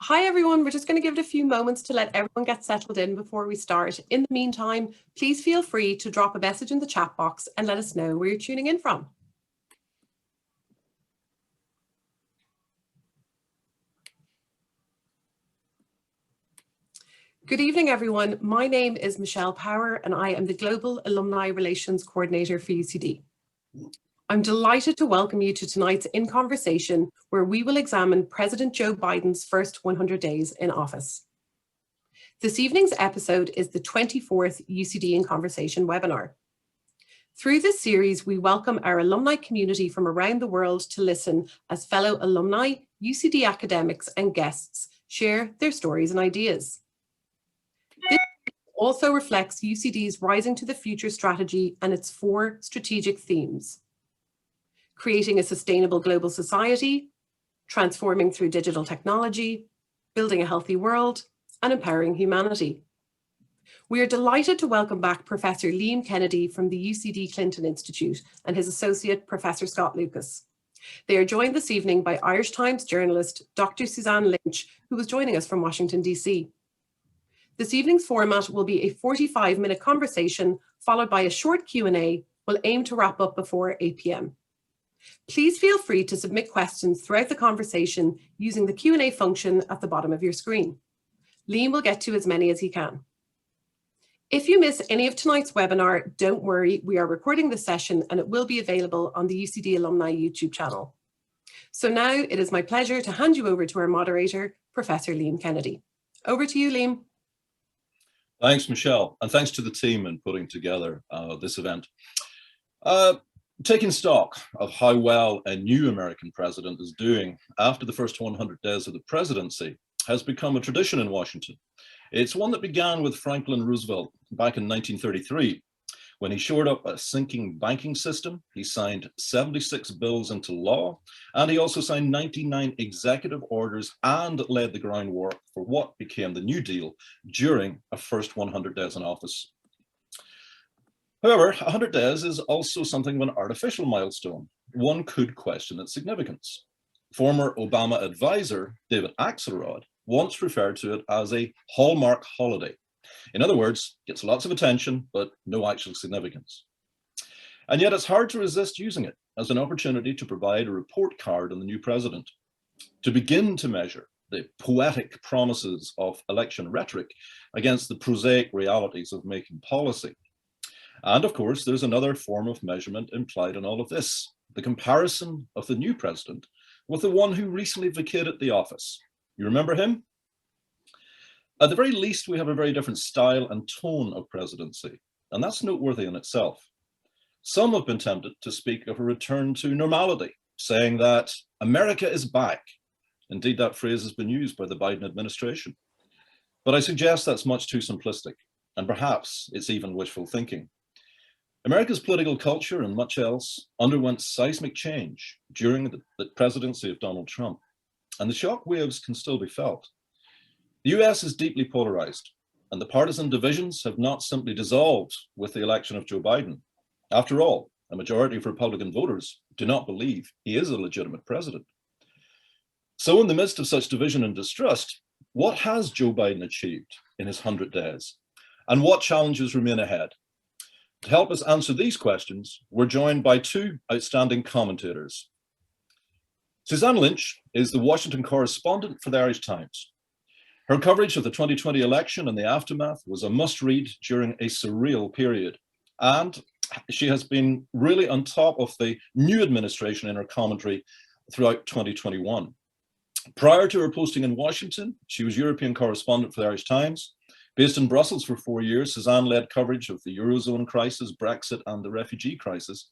Hi everyone, we're just going to give it a few moments to let everyone get settled in before we start. In the meantime, please feel free to drop a message in the chat box and let us know where you're tuning in from. Good evening everyone, my name is Michelle Power and I am the Global Alumni Relations Coordinator for UCD. I'm delighted to welcome you to tonight's In Conversation, where we will examine President Joe Biden's first 100 days in office. This evening's episode is the 24th UCD In Conversation webinar. Through this series, we welcome our alumni community from around the world to listen as fellow alumni, UCD academics and guests share their stories and ideas. This also reflects UCD's Rising to the Future strategy and its 4 strategic themes: creating a sustainable global society, transforming through digital technology, building a healthy world, and empowering humanity. We are delighted to welcome back Professor Liam Kennedy from the UCD Clinton Institute and his associate, Professor Scott Lucas. They are joined this evening by Irish Times journalist, Dr. Suzanne Lynch, who is joining us from Washington, DC. This evening's format will be a 45-minute conversation, followed by a short Q&A. We'll aim to wrap up before 8 p.m. Please feel free to submit questions throughout the conversation using the Q&A function at the bottom of your screen. Liam will get to as many as he can. If you miss any of tonight's webinar, don't worry, we are recording the session and it will be available on the UCD Alumni YouTube channel. So now it is my pleasure to hand you over to our moderator, Professor Liam Kennedy. Over to you, Liam. Thanks, Michelle, and thanks to the team in putting together this event. Taking stock of how well a new American president is doing after the first 100 days of the presidency has become a tradition in Washington. It's one that began with Franklin Roosevelt back in 1933. When he shored up a sinking banking system, he signed 76 bills into law, and he also signed 99 executive orders and led the groundwork for what became the New Deal during a first 100 days in office. However, 100 days is also something of an artificial milestone. One could question its significance. Former Obama advisor David Axelrod once referred to it as a hallmark holiday. In other words, gets lots of attention, but no actual significance. And yet it's hard to resist using it as an opportunity to provide a report card on the new president, to begin to measure the poetic promises of election rhetoric against the prosaic realities of making policy. And of course, there's another form of measurement implied in all of this, the comparison of the new president with the one who recently vacated the office. You remember him? At the very least, we have a very different style and tone of presidency, and that's noteworthy in itself. Some have been tempted to speak of a return to normality, saying that America is back. Indeed, that phrase has been used by the Biden administration. But I suggest that's much too simplistic, and perhaps it's even wishful thinking. America's political culture and much else underwent seismic change during the presidency of Donald Trump, and the shock waves can still be felt. The US is deeply polarized, and the partisan divisions have not simply dissolved with the election of Joe Biden. After all, a majority of Republican voters do not believe he is a legitimate president. So in the midst of such division and distrust, what has Joe Biden achieved in his 100 days? And what challenges remain ahead? To help us answer these questions, we're joined by 2 outstanding commentators. Suzanne Lynch is the Washington correspondent for the Irish Times. Her coverage of the 2020 election and the aftermath was a must-read during a surreal period, and she has been really on top of the new administration in her commentary throughout 2021. Prior to her posting in Washington, she was European correspondent for the Irish Times. Based in Brussels for 4 years, Suzanne led coverage of the Eurozone crisis, Brexit, and the refugee crisis.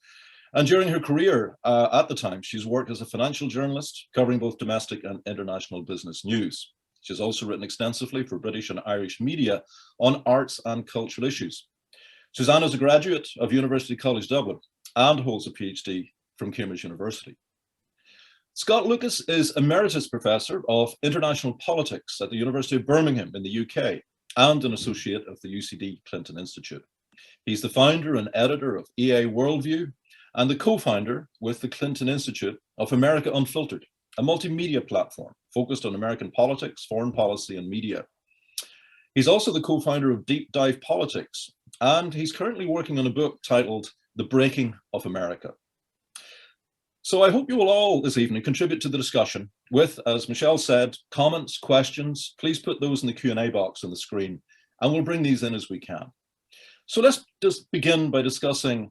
And during her career at the Times, she's worked as a financial journalist, covering both domestic and international business news. She's also written extensively for British and Irish media on arts and cultural issues. Suzanne is a graduate of University College Dublin and holds a PhD from Cambridge University. Scott Lucas is Emeritus Professor of International Politics at the University of Birmingham in the UK and an associate of the UCD Clinton Institute. He's the founder and editor of EA Worldview and the co-founder with the Clinton Institute of America Unfiltered, a multimedia platform focused on American politics, foreign policy, and media. He's also the co-founder of Deep Dive Politics, and he's currently working on a book titled The Breaking of America. So I hope you will all this evening contribute to the discussion with, as Michelle said, comments, questions. Please put those in the Q&A box on the screen, and we'll bring these in as we can. So let's just begin by discussing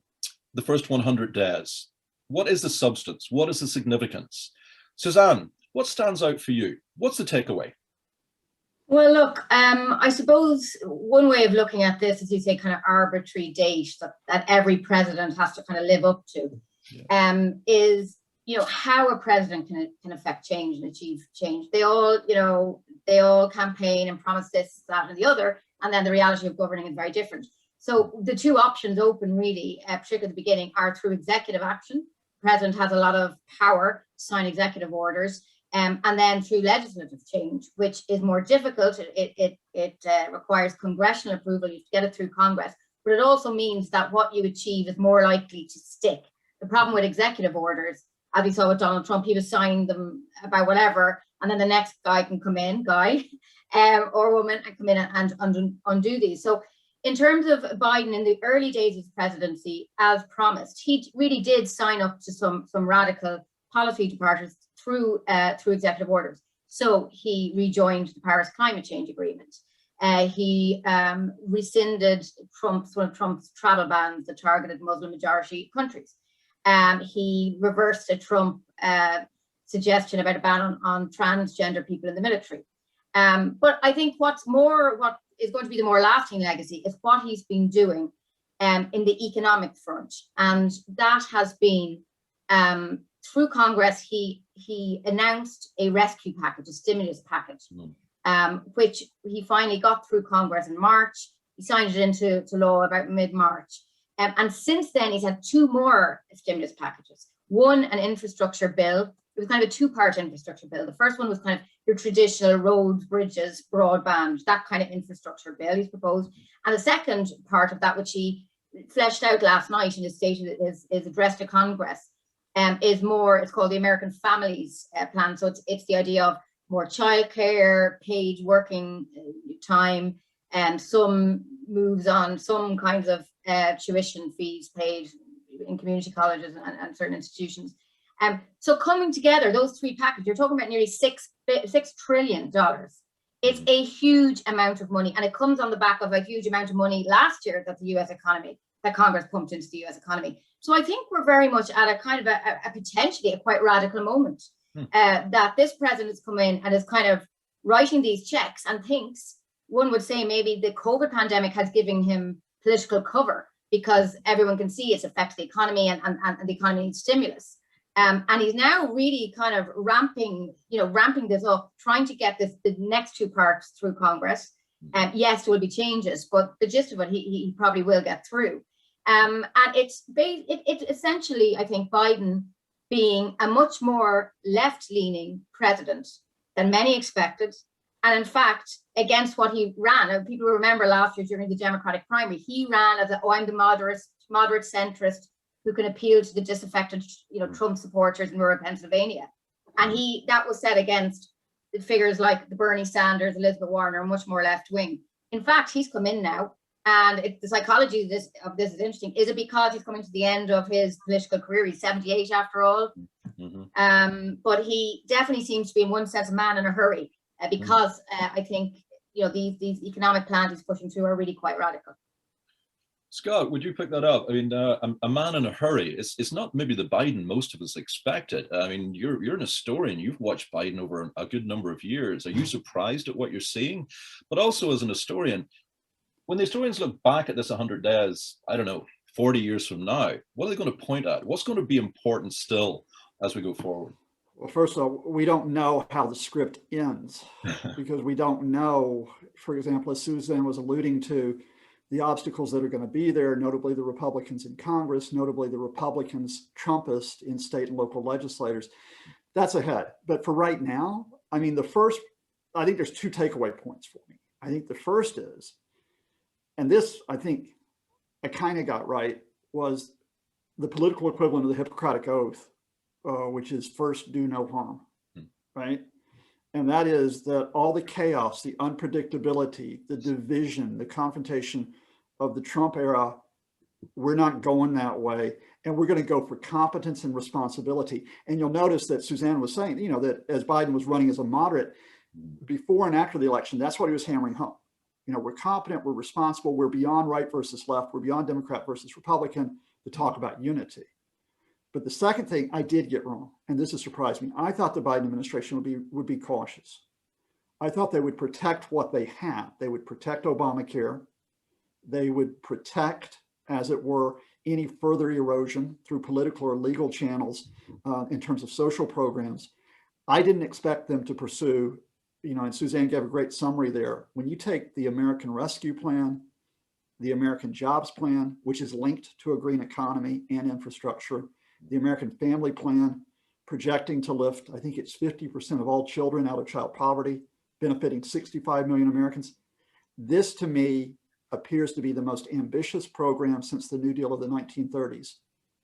the first 100 days. What is the substance? What is the significance? Suzanne, what stands out for you? What's the takeaway? Well, look, I suppose one way of looking at this, as you say, kind of arbitrary date that every president has to kind of live up to, is, you know, how a president can affect change and achieve change. They all, you know, they all campaign and promise this, that, and the other, and then the reality of governing is very different. So the two options open really, particularly at the beginning, are through executive action. The president has a lot of power to sign executive orders, and then through legislative change, which is more difficult. It requires congressional approval. You have to get it through Congress, but it also means that what you achieve is more likely to stick. The problem with executive orders, as we saw with Donald Trump, he was signing them about whatever, and then the next guy can come in, or woman, and come in and undo these. So in terms of Biden, in the early days of his presidency, as promised, he really did sign up to some radical policy departures through executive orders. So he rejoined the Paris Climate Change Agreement. He rescinded one of Trump's travel bans that targeted Muslim majority countries. He reversed a Trump suggestion about a ban on transgender people in the military. But I think what is going to be the more lasting legacy is what he's been doing in the economic front. And that has been through Congress. He announced a rescue package, a stimulus package, which he finally got through Congress in March. He signed it into law about mid-March. And since then, he's had two more stimulus packages. One, an infrastructure bill. It was kind of a two-part infrastructure bill. The first one was kind of your traditional roads, bridges, broadband, that kind of infrastructure bill he's proposed. And the second part of that, which he fleshed out last night in his address to Congress, is more, it's called the American Families Plan. So it's the idea of more childcare, paid working time, and some moves on some kinds of tuition fees paid in community colleges and certain institutions. So coming together, those three packages, you're talking about nearly $6 trillion. It's a huge amount of money, and it comes on the back of a huge amount of money last year that the U.S. economy, that Congress pumped into the U.S. economy. So I think we're very much at a kind of a potentially a quite radical moment that this president has come in and is kind of writing these checks and thinks, one would say maybe the COVID pandemic has given him political cover because everyone can see it affects the economy and the economy needs stimulus. And he's now really kind of ramping this up, trying to get the next two parts through Congress. Yes, there will be changes, but the gist of it, he probably will get through. And it's essentially, I think, Biden being a much more left-leaning president than many expected. And in fact, against what he ran, people remember last year during the Democratic primary, he ran as I'm the moderate centrist who can appeal to the disaffected, Trump supporters in rural Pennsylvania. And that was set against the figures like the Bernie Sanders, Elizabeth Warren, are much more left wing. In fact, he's come in now, and the psychology of this is interesting. Is it because he's coming to the end of his political career? He's 78 after all. But he definitely seems to be, in one sense, a man in a hurry because I think these economic plans he's pushing through are really quite radical. Scott, would you pick that up? I mean, a man in a hurry. It's not maybe the Biden most of us expected. I mean, you're an historian. You've watched Biden over a good number of years. Are you surprised at what you're seeing? But also, as an historian, when the historians look back at this 100 days, I don't know, 40 years from now, what are they going to point at? What's going to be important still as we go forward? Well, first of all, we don't know how the script ends because we don't know, for example, as Suzanne was alluding to, the obstacles that are going to be there, notably the Republicans in Congress, notably the Republicans Trumpists in state and local legislators. That's ahead. But for right now, I mean, I think there's two takeaway points for me. I think the first is, and this I think I kind of got right, was the political equivalent of the Hippocratic Oath, which is first do no harm. right? And that is that all the chaos, the unpredictability, the division, the confrontation of the Trump era, we're not going that way. And we're going to go for competence and responsibility. And you'll notice that Suzanne was saying, you know, that as Biden was running as a moderate before and after the election, that's what he was hammering home. You know, we're competent, we're responsible, we're beyond right versus left, we're beyond Democrat versus Republican to talk about unity. But the second thing I did get wrong, and this has surprised me, I thought the Biden administration would be cautious. I thought they would protect what they had. They would protect Obamacare. They would protect, as it were, any further erosion through political or legal channels in terms of social programs. I didn't expect them to pursue, you know, and Suzanne gave a great summary there. When you take the American Rescue Plan, the American Jobs Plan, which is linked to a green economy and infrastructure, the American Family Plan, projecting to lift, I think it's 50% of all children out of child poverty, benefiting 65 million Americans. This, to me, appears to be the most ambitious program since the New Deal of the 1930s.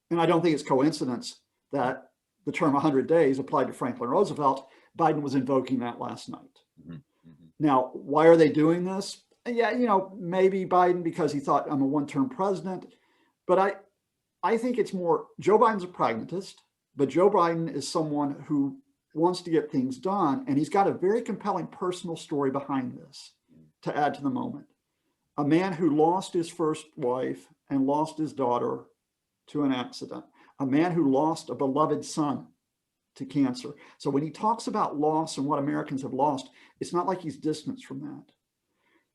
And I don't think it's coincidence that the term 100 days applied to Franklin Roosevelt. Biden was invoking that last night. Mm-hmm. Mm-hmm. Now, why are they doing this? Yeah, you know, maybe Biden because he thought I'm a one-term president, but I think it's more, Joe Biden's a pragmatist, but Joe Biden is someone who wants to get things done. And he's got a very compelling personal story behind this to add to the moment. A man who lost his first wife and lost his daughter to an accident. A man who lost a beloved son to cancer. So when he talks about loss and what Americans have lost, it's not like he's distanced from that.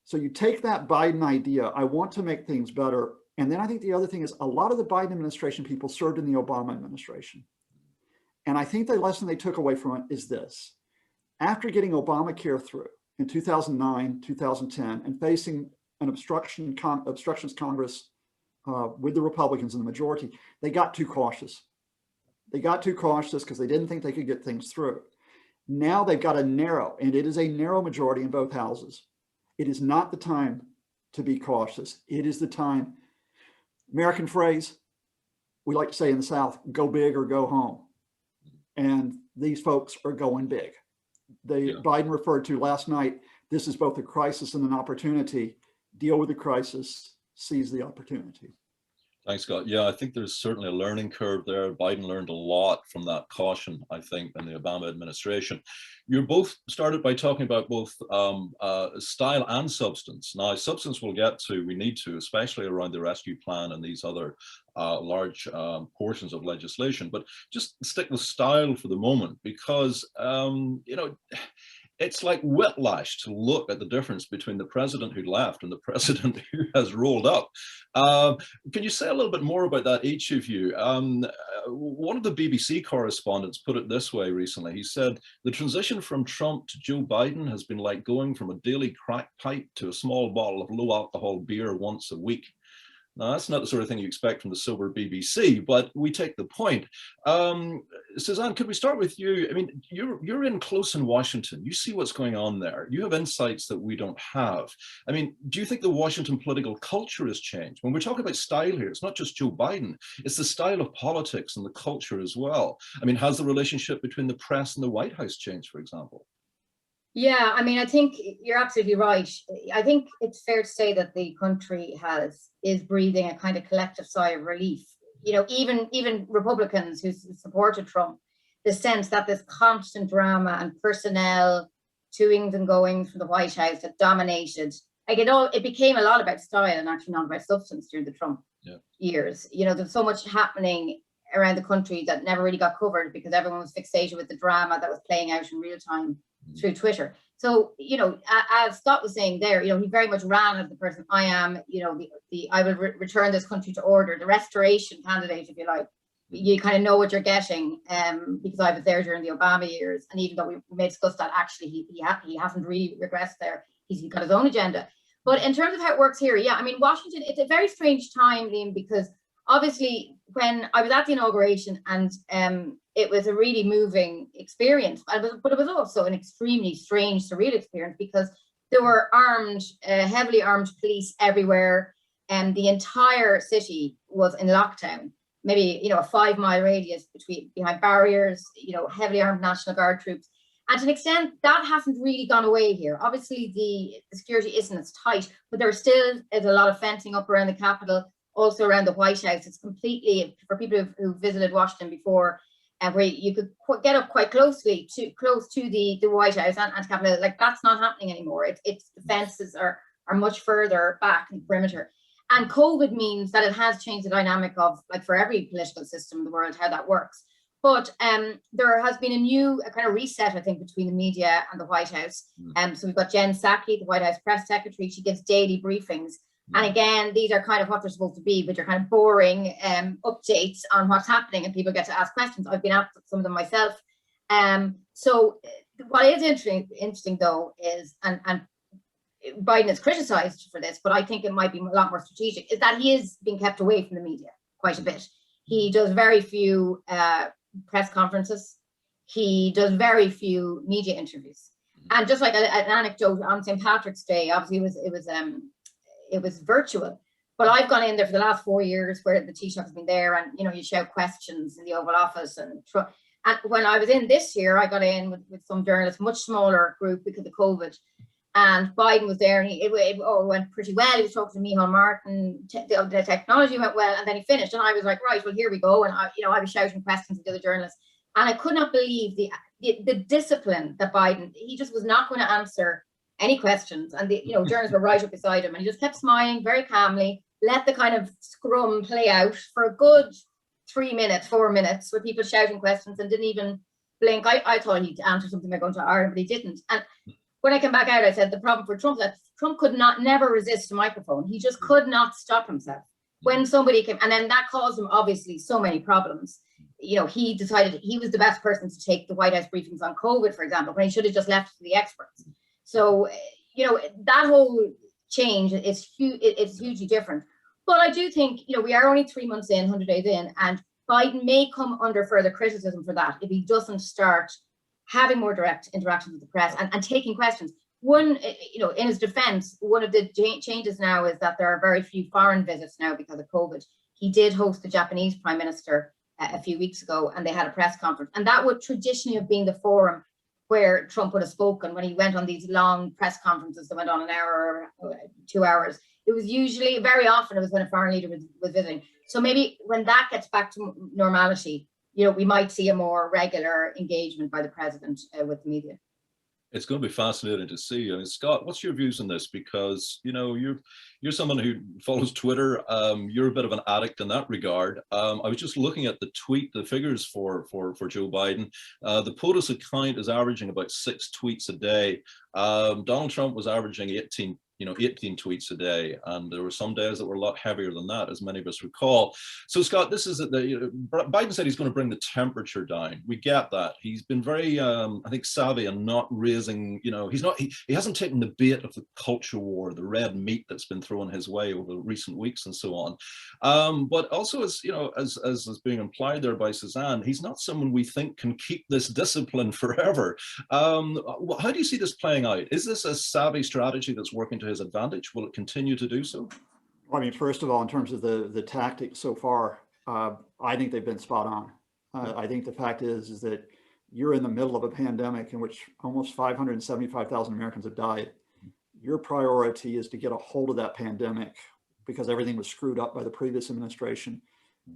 So you take that Biden idea, I want to make things better. And then I think the other thing is a lot of the Biden administration people served in the Obama administration. And I think the lesson they took away from it is this. After getting Obamacare through in 2009, 2010, and facing an obstructions Congress with the Republicans in the majority, they got too cautious. They got too cautious because they didn't think they could get things through. Now they've got a narrow, and it is a narrow majority in both houses. It is not the time to be cautious. It is the time, American phrase, we like to say in the South, go big or go home. And these folks are going big. Biden referred to last night, this is both a crisis and an opportunity. Deal with the crisis, seize the opportunity. Thanks, Scott. Yeah, I think there's certainly a learning curve there. Biden learned a lot from that caution, I think, in the Obama administration. You both started by talking about both style and substance. Now, substance we'll get to, we need to, especially around the rescue plan and these other large portions of legislation. But just stick with style for the moment, because, you know, it's like whiplash to look at the difference between the president who left and the president who has rolled up. Can you say a little bit more about that, each of you? One of the BBC correspondents put it this way recently. He said, the transition from Trump to Joe Biden has been like going from a daily crack pipe to a small bottle of low alcohol beer once a week. Now, that's not the sort of thing you expect from the sober BBC, but we take the point. Suzanne, could we start with you? I mean, you're in close in Washington. You see what's going on there. You have insights that we don't have. I mean, do you think the Washington political culture has changed? When we're talking about style here, it's not just Joe Biden, it's the style of politics and the culture as well. I mean, has the relationship between the press and the White House changed, for example? Yeah, I mean, I think you're absolutely right. I think it's fair to say that the country is breathing a kind of collective sigh of relief. You know, even Republicans who supported Trump, the sense that this constant drama and personnel toings and goings from the White House that dominated, like it became a lot about style and actually not about substance during the Trump years. You know, there's so much happening around the country that never really got covered because everyone was fixated with the drama that was playing out in real time through Twitter. So, you know, as Scott was saying there, you know, he very much ran as the person I am, you know, I will return this country to order, the restoration candidate, if you like. You kind of know what you're getting because I was there during the Obama years. And even though we may discuss that, actually, he hasn't really regressed there. He's got his own agenda. But in terms of how it works here, yeah, I mean, Washington, it's a very strange time, Liam, because obviously when I was at the inauguration and it was a really moving experience, but it was also an extremely strange, surreal experience because there were heavily armed police everywhere, and the entire city was in lockdown. Maybe, you know, a 5-mile radius behind barriers, you know, heavily armed National Guard troops. And to an extent, that hasn't really gone away here. Obviously, the security isn't as tight, but there still is a lot of fencing up around the Capitol, also around the White House. It's completely, for people who visited Washington before, where you could get up quite close to the White House and Capitol. Like, that's not happening anymore. It's the fences are much further back in the perimeter. And COVID means that it has changed the dynamic of, like, for every political system in the world, how that works. But there has been a kind of reset, I think, between the media and the White House. So we've got Jen Psaki, the White House press secretary. She gives daily briefings. And again, these are kind of what they're supposed to be, but you're kind of boring updates on what's happening, and people get to ask questions. I've been asked some of them myself. So what is interesting though is, and Biden is criticized for this, but I think it might be a lot more strategic, is that he is being kept away from the media quite a bit. He does very few press conferences. He does very few media interviews. And just like an anecdote, on St. Patrick's Day, obviously it was virtual, but I've gone in there for the last 4 years where the Taoiseach has been there, and you shout questions in the Oval Office, and when I was in this year, I got in with some journalists, much smaller group because of COVID, and Biden was there, and it went pretty well. He was talking to Micheál Martin, the technology went well, and then he finished, and I was like, right, well, here we go, and I was shouting questions to the other journalists, and I could not believe the discipline that Biden, he just was not going to answer any questions, and the journalists were right up beside him, and he just kept smiling very calmly, let the kind of scrum play out for a good 3 minutes, 4 minutes, with people shouting questions, and didn't even blink. I thought he'd answer something about going to Ireland, but he didn't. And when I came back out, I said the problem for Trump, that Trump could never resist a microphone. He just could not stop himself. When somebody came, and then that caused him obviously so many problems. He decided he was the best person to take the White House briefings on COVID, for example, when he should have just left it to the experts. So, that whole change is huge. It's hugely different. But I do think, we are only 3 months in, 100 days in, and Biden may come under further criticism for that if he doesn't start having more direct interactions with the press and taking questions. One, in his defense, one of the changes now is that there are very few foreign visits now because of COVID. He did host the Japanese Prime Minister a few weeks ago, and they had a press conference. And that would traditionally have been the forum where Trump would have spoken when he went on these long press conferences that went on an hour or 2 hours. It was usually, very often, it was when a foreign leader was visiting. So maybe when that gets back to normality, we might see a more regular engagement by the president with the media. It's going to be fascinating to see. I mean, Scott, what's your views on this? Because you're someone who follows Twitter. You're a bit of an addict in that regard. I was just looking at the figures for Joe Biden. The POTUS account is averaging about 6 tweets a day. Donald Trump was averaging 18 tweets a day, and there were some days that were a lot heavier than that, as many of us recall. So, Scott, this is Biden said he's going to bring the temperature down. We get that. He's been very, I think, savvy and not raising. He hasn't taken the bait of the culture war, the red meat that's been thrown his way over recent weeks and so on. But also, as is being implied there by Suzanne, he's not someone we think can keep this discipline forever. How do you see this playing out? Is this a savvy strategy that's working to his advantage? Will it continue to do so? Well, I mean, first of all, in terms of the tactics so far, I think they've been spot on. I think the fact is that you're in the middle of a pandemic in which almost 575,000 Americans have died. Your priority is to get a hold of that pandemic because everything was screwed up by the previous administration.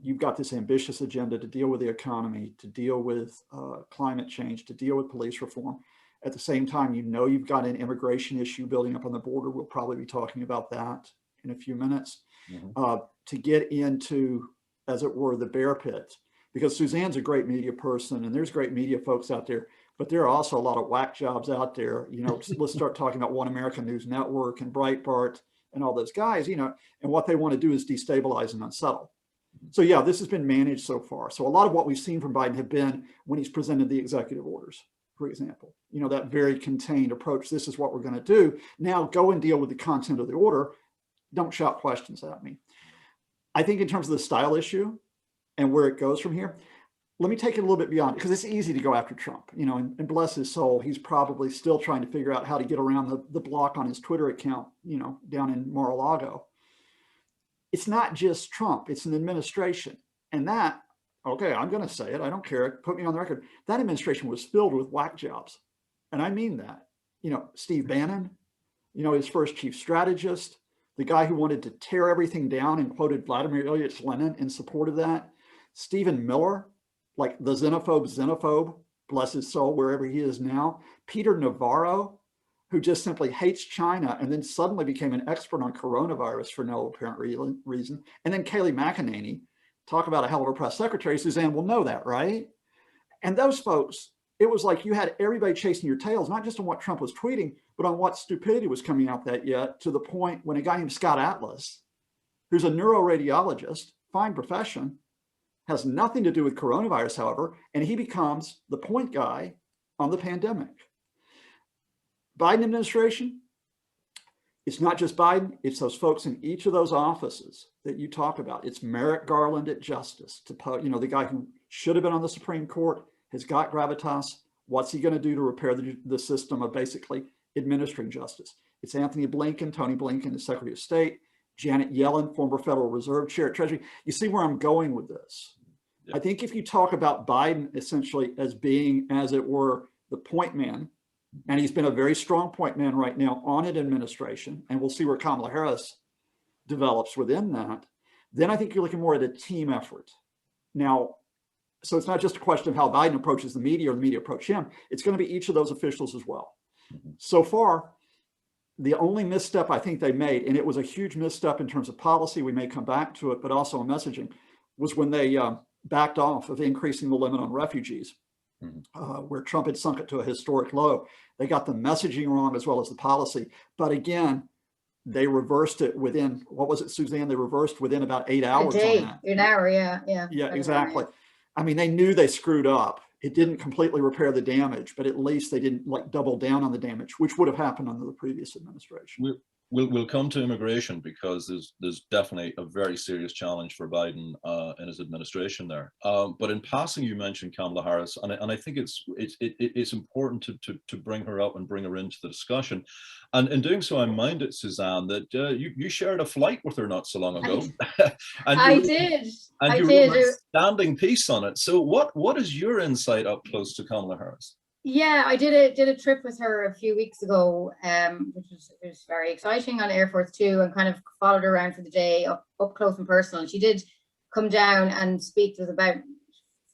You've got this ambitious agenda to deal with the economy, to deal with climate change, to deal with police reform. At the same time, you've got an immigration issue building up on the border. We'll probably be talking about that in a few minutes. To get into, as it were, the bear pit. Because Suzanne's a great media person, and there's great media folks out there, but there are also a lot of whack jobs out there. Let's start talking about One American News Network and Breitbart and all those guys, and what they want to do is destabilize and unsettle. So yeah, this has been managed so far. So a lot of what we've seen from Biden have been when he's presented the executive orders, for example, that very contained approach. This is what we're going to do. Now go and deal with the content of the order. Don't shout questions at me. I think in terms of the style issue and where it goes from here, let me take it a little bit beyond, because it's easy to go after Trump, and bless his soul, he's probably still trying to figure out how to get around the block on his Twitter account, down in Mar-a-Lago. It's not just Trump, it's an administration. And that, okay, I'm going to say it, I don't care, put me on the record, that administration was filled with whack jobs. and I mean that, Steve Bannon, his first chief strategist, the guy who wanted to tear everything down and quoted Vladimir Ilyich Lenin in support of that, Stephen Miller, like the xenophobe, bless his soul, wherever he is now, Peter Navarro, who just simply hates China and then suddenly became an expert on coronavirus for no apparent reason, and then Kayleigh McEnany, talk about a hell of a press secretary. Suzanne will know that, right? And those folks, it was like you had everybody chasing your tails, not just on what Trump was tweeting, but on what stupidity was coming out that yet, to the point when a guy named Scott Atlas, who's a neuroradiologist, fine profession, has nothing to do with coronavirus, however, and he becomes the point guy on the pandemic. Biden administration, it's not just Biden, it's those folks in each of those offices that you talk about. It's Merrick Garland at Justice, the guy who should have been on the Supreme Court, has got gravitas. What's he going to do to repair the system of basically administering justice? It's Anthony Blinken, Tony Blinken, the Secretary of State, Janet Yellen, former Federal Reserve Chair at Treasury. You see where I'm going with this. Yeah. I think if you talk about Biden essentially as being, as it were, the point man, and he's been a very strong point man right now on an administration, and we'll see where Kamala Harris develops within that, then I think you're looking more at a team effort. Now, so it's not just a question of how Biden approaches the media or the media approach him. It's going to be each of those officials as well. So far, the only misstep I think they made, and it was a huge misstep in terms of policy, we may come back to it, but also in messaging, was when they backed off of increasing the limit on refugees, where Trump had sunk it to a historic low. They got the messaging wrong as well as the policy. But again, they reversed it within, what was it, Suzanne? They reversed within about 8 hours a day, on that. An hour, yeah. Yeah, exactly. I mean, they knew they screwed up. It didn't completely repair the damage, but at least they didn't like double down on the damage, which would have happened under the previous administration. We'll come to immigration because there's definitely a very serious challenge for Biden in his administration there. But in passing, you mentioned Kamala Harris, and I think it's important to bring her up and bring her into the discussion. And in doing so, I'm minded, Suzanne, that you shared a flight with her not so long ago. And I did. And you wrote a standing piece on it. So what is your insight up close to Kamala Harris? Yeah, I did a trip with her a few weeks ago, which was very exciting, on Air Force Two, and kind of followed her around for the day up close and personal. She did come down and speak to us about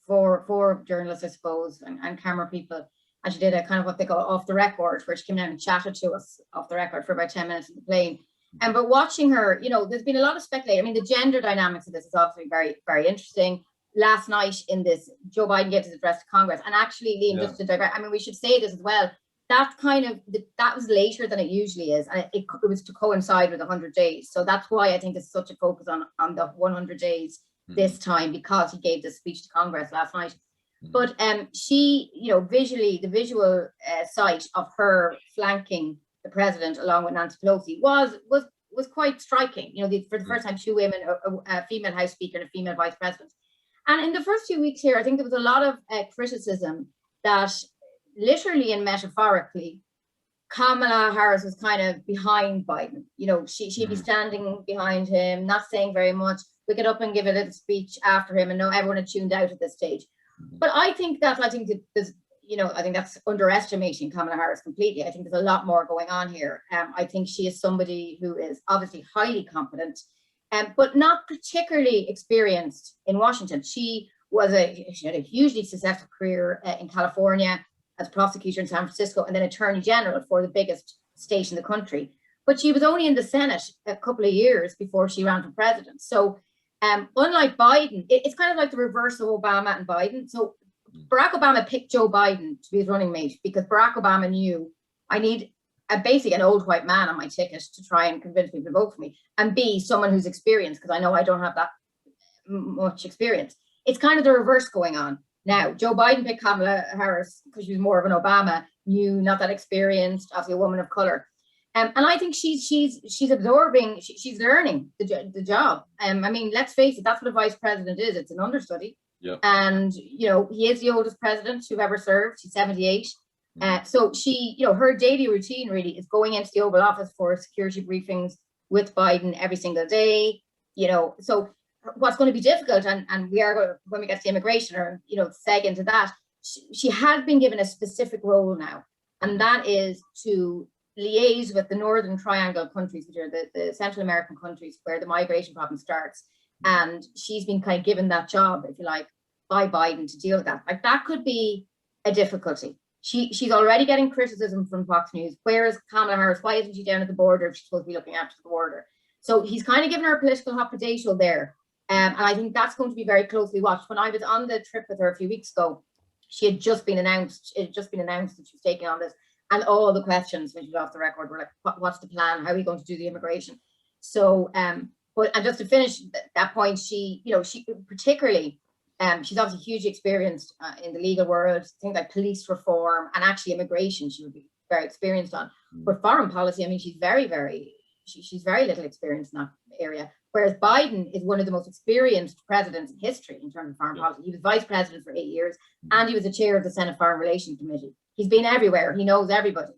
four journalists, I suppose, and camera people. And she did a kind of what they call off the record, where she came down and chatted to us off the record for about 10 minutes in the plane. But watching her, there's been a lot of speculation. I mean, the gender dynamics of this is obviously very, very interesting. Last night in this, Joe Biden gave his address to Congress, and actually, Liam, just to digress, I mean, we should say this as well. That was later than it usually is, and it was to coincide with 100 days. So that's why I think there's such a focus on the 100 days this time, because he gave this speech to Congress last night. But she, visually, the visual sight of her flanking the president along with Nancy Pelosi was quite striking. For the first time, two women, a female House Speaker and a female Vice President. And in the first few weeks here, I think there was a lot of criticism that literally and metaphorically, Kamala Harris was kind of behind Biden. She'd be standing behind him, not saying very much. We get up and give a little speech after him, and no, everyone had tuned out at this stage. But I think that's underestimating Kamala Harris completely. I think there's a lot more going on here. I think she is somebody who is obviously highly competent, but not particularly experienced in Washington. She had a hugely successful career in California as prosecutor in San Francisco, and then Attorney General for the biggest state in the country. But she was only in the Senate a couple of years before she ran for president. So unlike Biden, it's kind of like the reverse of Obama and Biden. So Barack Obama picked Joe Biden to be his running mate because Barack Obama knew, I need an old white man on my ticket to try and convince people to vote for me, and B, someone who's experienced, because I know I don't have that much experience. It's kind of the reverse going on now. Joe Biden picked Kamala Harris because she was more of an Obama, new, not that experienced, obviously a woman of color. And I think she's absorbing, she's learning the job. I mean, let's face it, that's what a vice president is. It's an understudy. Yep. And, he is the oldest president who ever served. She's 78. So she, her daily routine really is going into the Oval Office for security briefings with Biden every single day. So what's going to be difficult, and we are going to, when we get to immigration or, seg into that, she has been given a specific role now. and that is to liaise with the Northern Triangle countries, which are the Central American countries where the migration problem starts. And she's been kind of given that job, if you like, by Biden to deal with that. Like, that could be a difficulty. She's already getting criticism from Fox News. Where is Kamala Harris? Why isn't she down at the border if she's supposed to be looking after the border? So he's kind of given her a political hot potato there. And I think that's going to be very closely watched. When I was on the trip with her a few weeks ago, she had just been announced, it had just been announced that she was taking on this. And all the questions when she was off the record were like, what's the plan? How are we going to do the immigration? So, and just to finish that point, she particularly, she's obviously hugely experienced in the legal world, things like police reform and actually immigration, she would be very experienced on. But foreign policy, I mean, she's very little experienced in that area. Whereas Biden is one of the most experienced presidents in history in terms of foreign policy. He was vice president for 8 years, and he was the chair of the Senate Foreign Relations Committee. He's been everywhere. He knows everybody.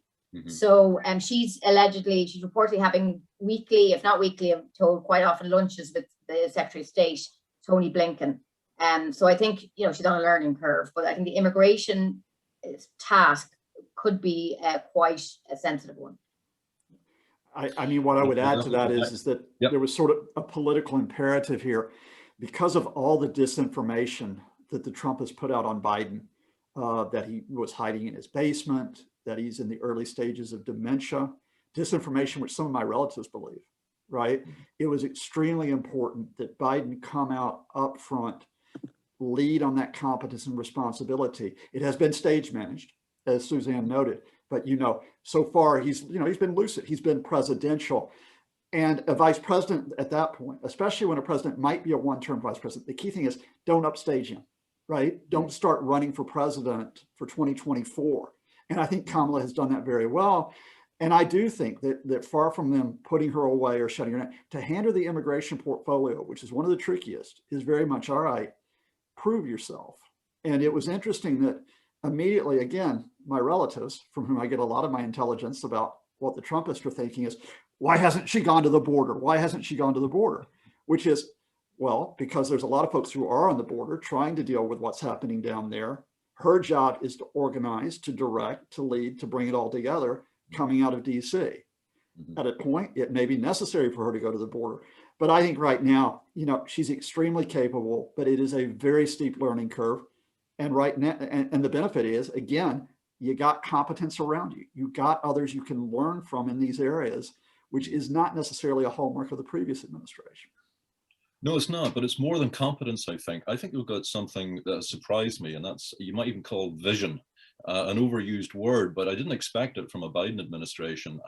So she's reportedly having weekly, if not weekly, I'm told quite often, lunches with the Secretary of State, Tony Blinken. So I think, she's on a learning curve, but I think the immigration task could be quite a sensitive one. I mean, what I would add to that is that there was sort of a political imperative here because of all the disinformation that the Trump has put out on Biden, that he was hiding in his basement, that he's in the early stages of dementia, disinformation, which some of my relatives believe, right? It was extremely important that Biden come out up front, lead on that competence and responsibility. It has been stage managed, as Suzanne noted, but so far he's been lucid, he's been presidential. And a vice president at that point, especially when a president might be a one-term vice president, the key thing is don't upstage him, right? Don't start running for president for 2024. And I think Kamala has done that very well. And I do think that far from them putting her away or shutting her down, to hand her the immigration portfolio, which is one of the trickiest, is very much, all right, prove yourself. And it was interesting that immediately, again, my relatives, from whom I get a lot of my intelligence about what the Trumpists are thinking, is, why hasn't she gone to the border? Why hasn't she gone to the border? Which is, well, because there's a lot of folks who are on the border trying to deal with what's happening down there. Her job is to organize, to direct, to lead, to bring it all together coming out of DC. At a point, it may be necessary for her to go to the border. But I think right now, she's extremely capable, but it is a very steep learning curve. And right now, and the benefit is, again, you got competence around you. You got others you can learn from in these areas, which is not necessarily a hallmark of the previous administration. No, it's not, but it's more than competence, I think. I think we've got something that surprised me, and that's, you might even call vision, an overused word, but I didn't expect it from a Biden administration.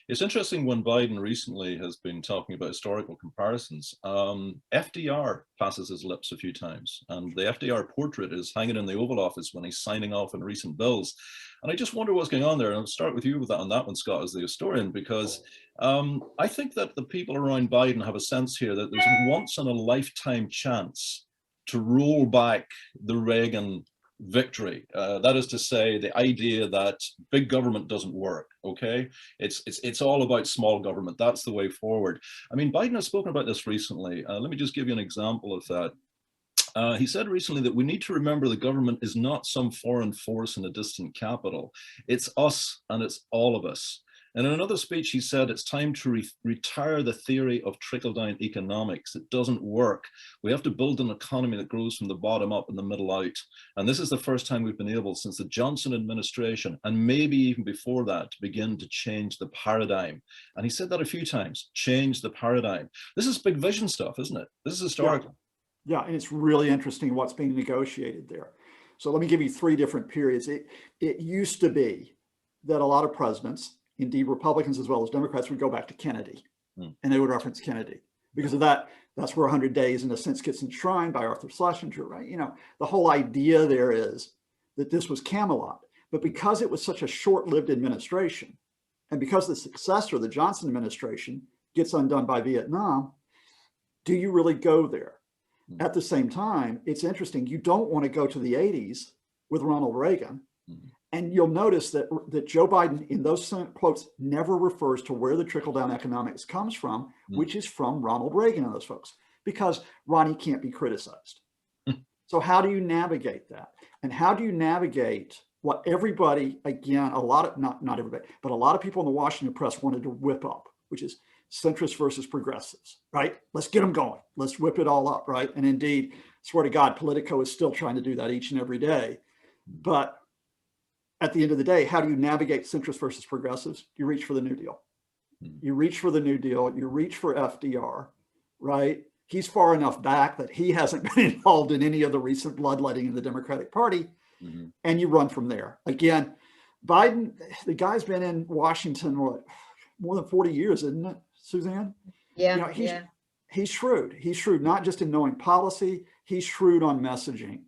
It's interesting when Biden recently has been talking about historical comparisons. FDR passes his lips a few times, and the FDR portrait is hanging in the Oval Office when he's signing off on recent bills. And I just wonder what's going on there. And I'll start with you with that on that one, Scott, as the historian, because I think that the people around Biden have a sense here that there's a once in a lifetime chance to roll back the Reagan victory. That is to say, the idea that big government doesn't work. Okay, it's all about small government. That's the way forward. I mean, Biden has spoken about this recently. Let me just give you an example of that. He said recently that we need to remember the government is not some foreign force in a distant capital. It's us, and it's all of us. And in another speech, he said it's time to retire the theory of trickle-down economics. It doesn't work. We have to build an economy that grows from the bottom up and the middle out. And this is the first time we've been able since the Johnson administration, and maybe even before that, to begin to change the paradigm. And he said that a few times, change the paradigm. This is big vision stuff, isn't it? This is historical. Yeah, and it's really interesting what's being negotiated there. So let me give you 3 different periods. It used to be that a lot of presidents, indeed Republicans as well as Democrats, would go back to Kennedy, and they would reference Kennedy. Because of that, that's where 100 Days in a sense gets enshrined by Arthur Schlesinger, right? The whole idea there is that this was Camelot. But because it was such a short-lived administration, and because the successor, the Johnson administration, gets undone by Vietnam, do you really go there? At the same time, it's interesting, you don't want to go to the 80s with Ronald Reagan. And you'll notice that Joe Biden, in those quotes, never refers to where the trickle-down economics comes from, which is from Ronald Reagan and those folks, because Ronnie can't be criticized. So how do you navigate that? And how do you navigate what everybody, again, a lot of, not everybody, but a lot of people in the Washington press wanted to whip up, which is centrists versus progressives, right? Let's get them going. Let's whip it all up, right? And indeed, swear to God, Politico is still trying to do that each and every day. But at the end of the day, how do you navigate centrists versus progressives? You reach for the New Deal. You reach for the New Deal. You reach for FDR, right? He's far enough back that he hasn't been involved in any of the recent bloodletting in the Democratic Party. And you run from there. Again, Biden, the guy's been in Washington, what, more than 40 years, isn't it, Suzanne? Yeah, you know, he's shrewd. He's shrewd, not just in knowing policy, he's shrewd on messaging.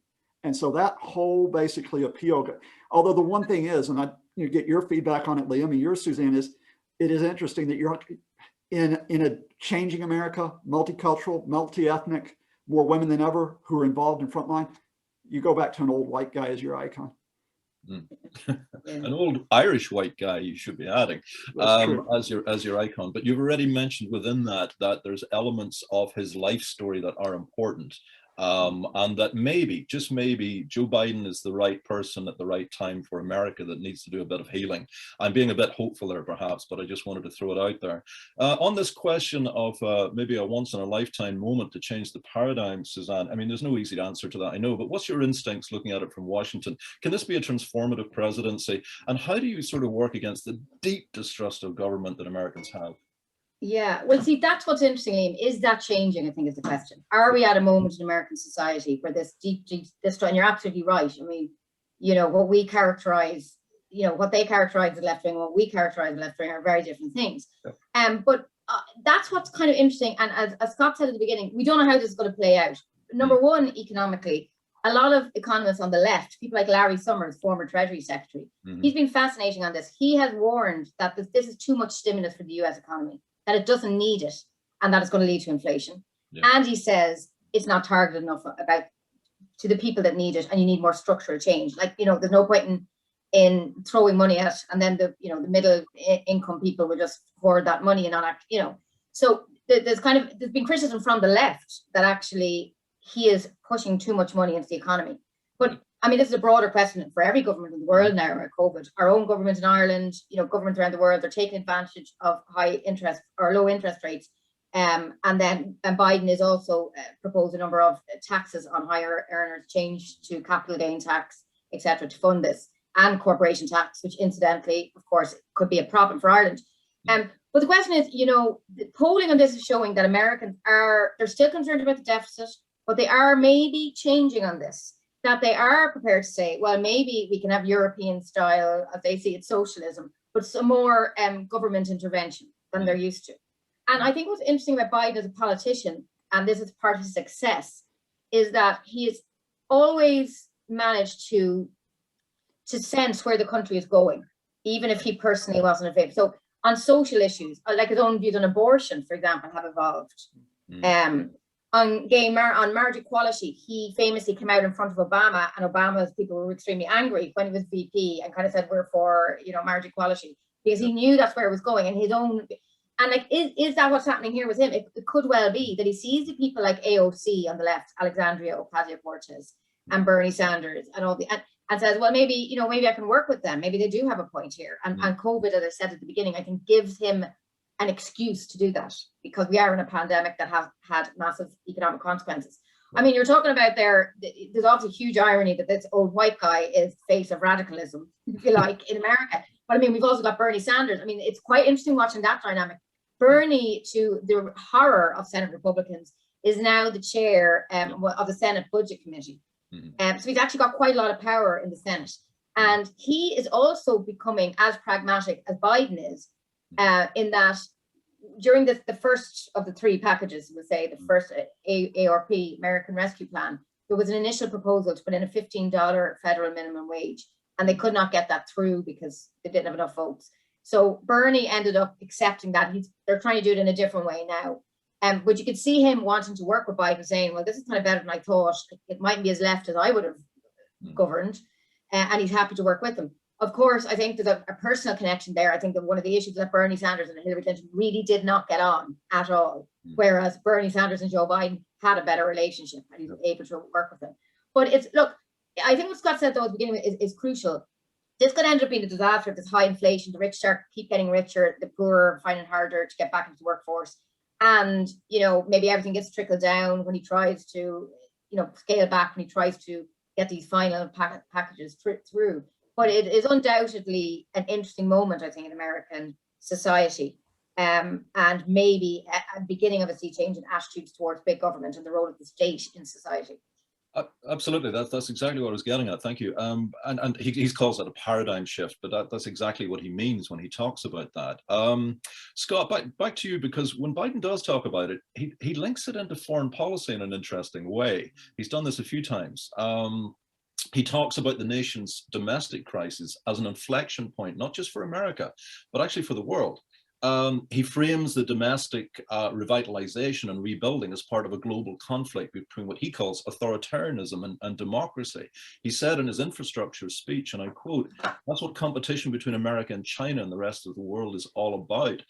And so that whole basically appeal, although the one thing is, and I get your feedback on it, Liam, and yours, Suzanne, is it is interesting that you're in a changing America, multicultural, multi-ethnic, more women than ever who are involved in frontline. You go back to an old white guy as your icon. An old Irish white guy, you should be adding, as your icon. But you've already mentioned within that there's elements of his life story that are important. And that maybe, just maybe, Joe Biden is the right person at the right time for America that needs to do a bit of healing. I'm being a bit hopeful there, perhaps, but I just wanted to throw it out there. On this question of maybe a once-in-a-lifetime moment to change the paradigm, Suzanne, I mean, there's no easy answer to that, I know, but what's your instincts looking at it from Washington? Can this be a transformative presidency? And how do you sort of work against the deep distrust of government that Americans have? Yeah, well, see, that's what's interesting, Liam. Is that changing, I think, is the question. Are we at a moment in American society where this deep distrust, and you're absolutely right. I mean, you know, what we characterize, you know, what they characterize as left wing, what we characterize as left wing are very different things. Yeah. But that's what's kind of interesting. And as Scott said at the beginning, we don't know how this is going to play out. Number one, economically, a lot of economists on the left, people like Larry Summers, former Treasury Secretary, he's been fascinating on this. He has warned that this is too much stimulus for the US economy, that it doesn't need it, and that it's going to lead to inflation. Yeah. And he says it's not targeted enough to the people that need it, and you need more structural change. Like, you know, there's no point in throwing money at it, and then the middle income people will just hoard that money and not act, you know. So there's been criticism from the left that actually he is pushing too much money into the economy. But I mean, this is a broader question for every government in the world now about COVID. Our own government in Ireland, you know, governments around the world, they're taking advantage of high interest or low interest rates. And Biden is also proposed a number of taxes on higher earners, change to capital gain tax, etc., to fund this, and corporation tax, which incidentally, of course, could be a problem for Ireland. But the question is, you know, the polling on this is showing that Americans they're still concerned about the deficit, but they are maybe changing on this. That they are prepared to say, well, maybe we can have European style, as they see it, socialism, but some more government intervention than they're used to. And I think what's interesting about Biden as a politician, and this is part of his success, is that he has always managed to sense where the country is going, even if he personally wasn't in favor. So on social issues, like his own views on abortion, for example, have evolved. On marriage equality, he famously came out in front of Obama, and Obama's people were extremely angry when he was VP and kind of said, we're for, you know, marriage equality, because he knew that's where it was going. And his own, and like, is that what's happening here with him? It could well be that he sees the people like AOC on the left, Alexandria Ocasio-Cortez and Bernie Sanders and all and says, well, maybe I can work with them. Maybe they do have a point here. And COVID, as I said at the beginning, I think gives him an excuse to do that, because we are in a pandemic that has had massive economic consequences. I mean, you're talking about there's obviously huge irony that this old white guy is the face of radicalism, if you like, in America. But I mean, we've also got Bernie Sanders. I mean, it's quite interesting watching that dynamic. Bernie, to the horror of Senate Republicans, is now the chair of the Senate Budget Committee. So he's actually got quite a lot of power in the Senate. And he is also becoming as pragmatic as Biden is, in that during the first of the three packages, we'll say the first ARP, American Rescue Plan, there was an initial proposal to put in a $15 federal minimum wage, and they could not get that through because they didn't have enough votes. So Bernie ended up accepting that. They're trying to do it in a different way now. But you could see him wanting to work with Biden, saying, well, this is kind of better than I thought. It mightn't be as left as I would have governed. And he's happy to work with them. Of course, I think there's a personal connection there. I think that one of the issues that Bernie Sanders and Hillary Clinton really did not get on at all, whereas Bernie Sanders and Joe Biden had a better relationship and he was able to work with them. But look, I think what Scott said though at the beginning is crucial. this could end up being a disaster if there's high inflation, the rich keep getting richer, the poor are finding it harder to get back into the workforce. And, you know, maybe everything gets trickled down when he tries to, you know, scale back, when he tries to get these final packages through. But it is undoubtedly an interesting moment, I think, in American society. And maybe a beginning of a sea change in attitudes towards big government and the role of the state in society. Absolutely, that's exactly what I was getting at. Thank you. And he calls that a paradigm shift, but that's exactly what he means when he talks about that. Scott, back to you, because when Biden does talk about it, he links it into foreign policy in an interesting way. He's done this a few times. He talks about the nation's domestic crisis as an inflection point, not just for America, but actually for the world. He frames the domestic revitalization and rebuilding as part of a global conflict between what he calls authoritarianism and democracy. He said in his infrastructure speech, and I quote, "That's what competition between America and China and the rest of the world is all about."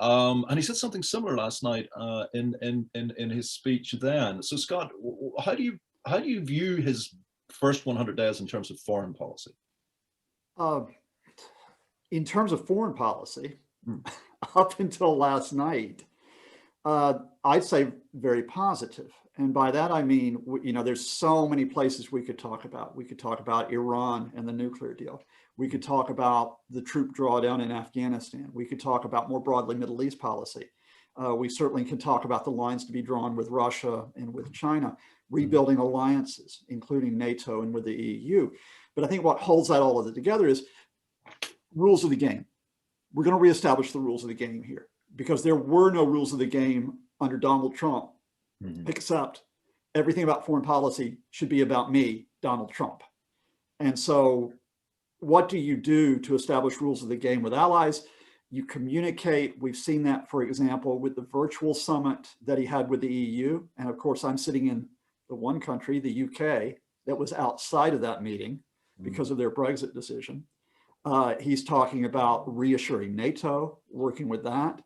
And he said something similar last night in his speech then. So Scott, how do you view his first 100 days in terms of foreign policy? In terms of foreign policy, up until last night, I'd say very positive. And by that, I mean, you know, there's so many places we could talk about. We could talk about Iran and the nuclear deal. We could talk about the troop drawdown in Afghanistan. We could talk about more broadly Middle East policy. We certainly can talk about the lines to be drawn with Russia and with China, rebuilding alliances, including NATO and with the EU. But I think what holds that all of it together is rules of the game. We're going to reestablish the rules of the game here, because there were no rules of the game under Donald Trump, except everything about foreign policy should be about me, Donald Trump. And so what do you do to establish rules of the game with allies? You communicate. We've seen that, for example, with the virtual summit that he had with the EU. And of course, I'm sitting in the one country, the UK, that was outside of that meeting because of their Brexit decision. He's talking about reassuring NATO, working with that.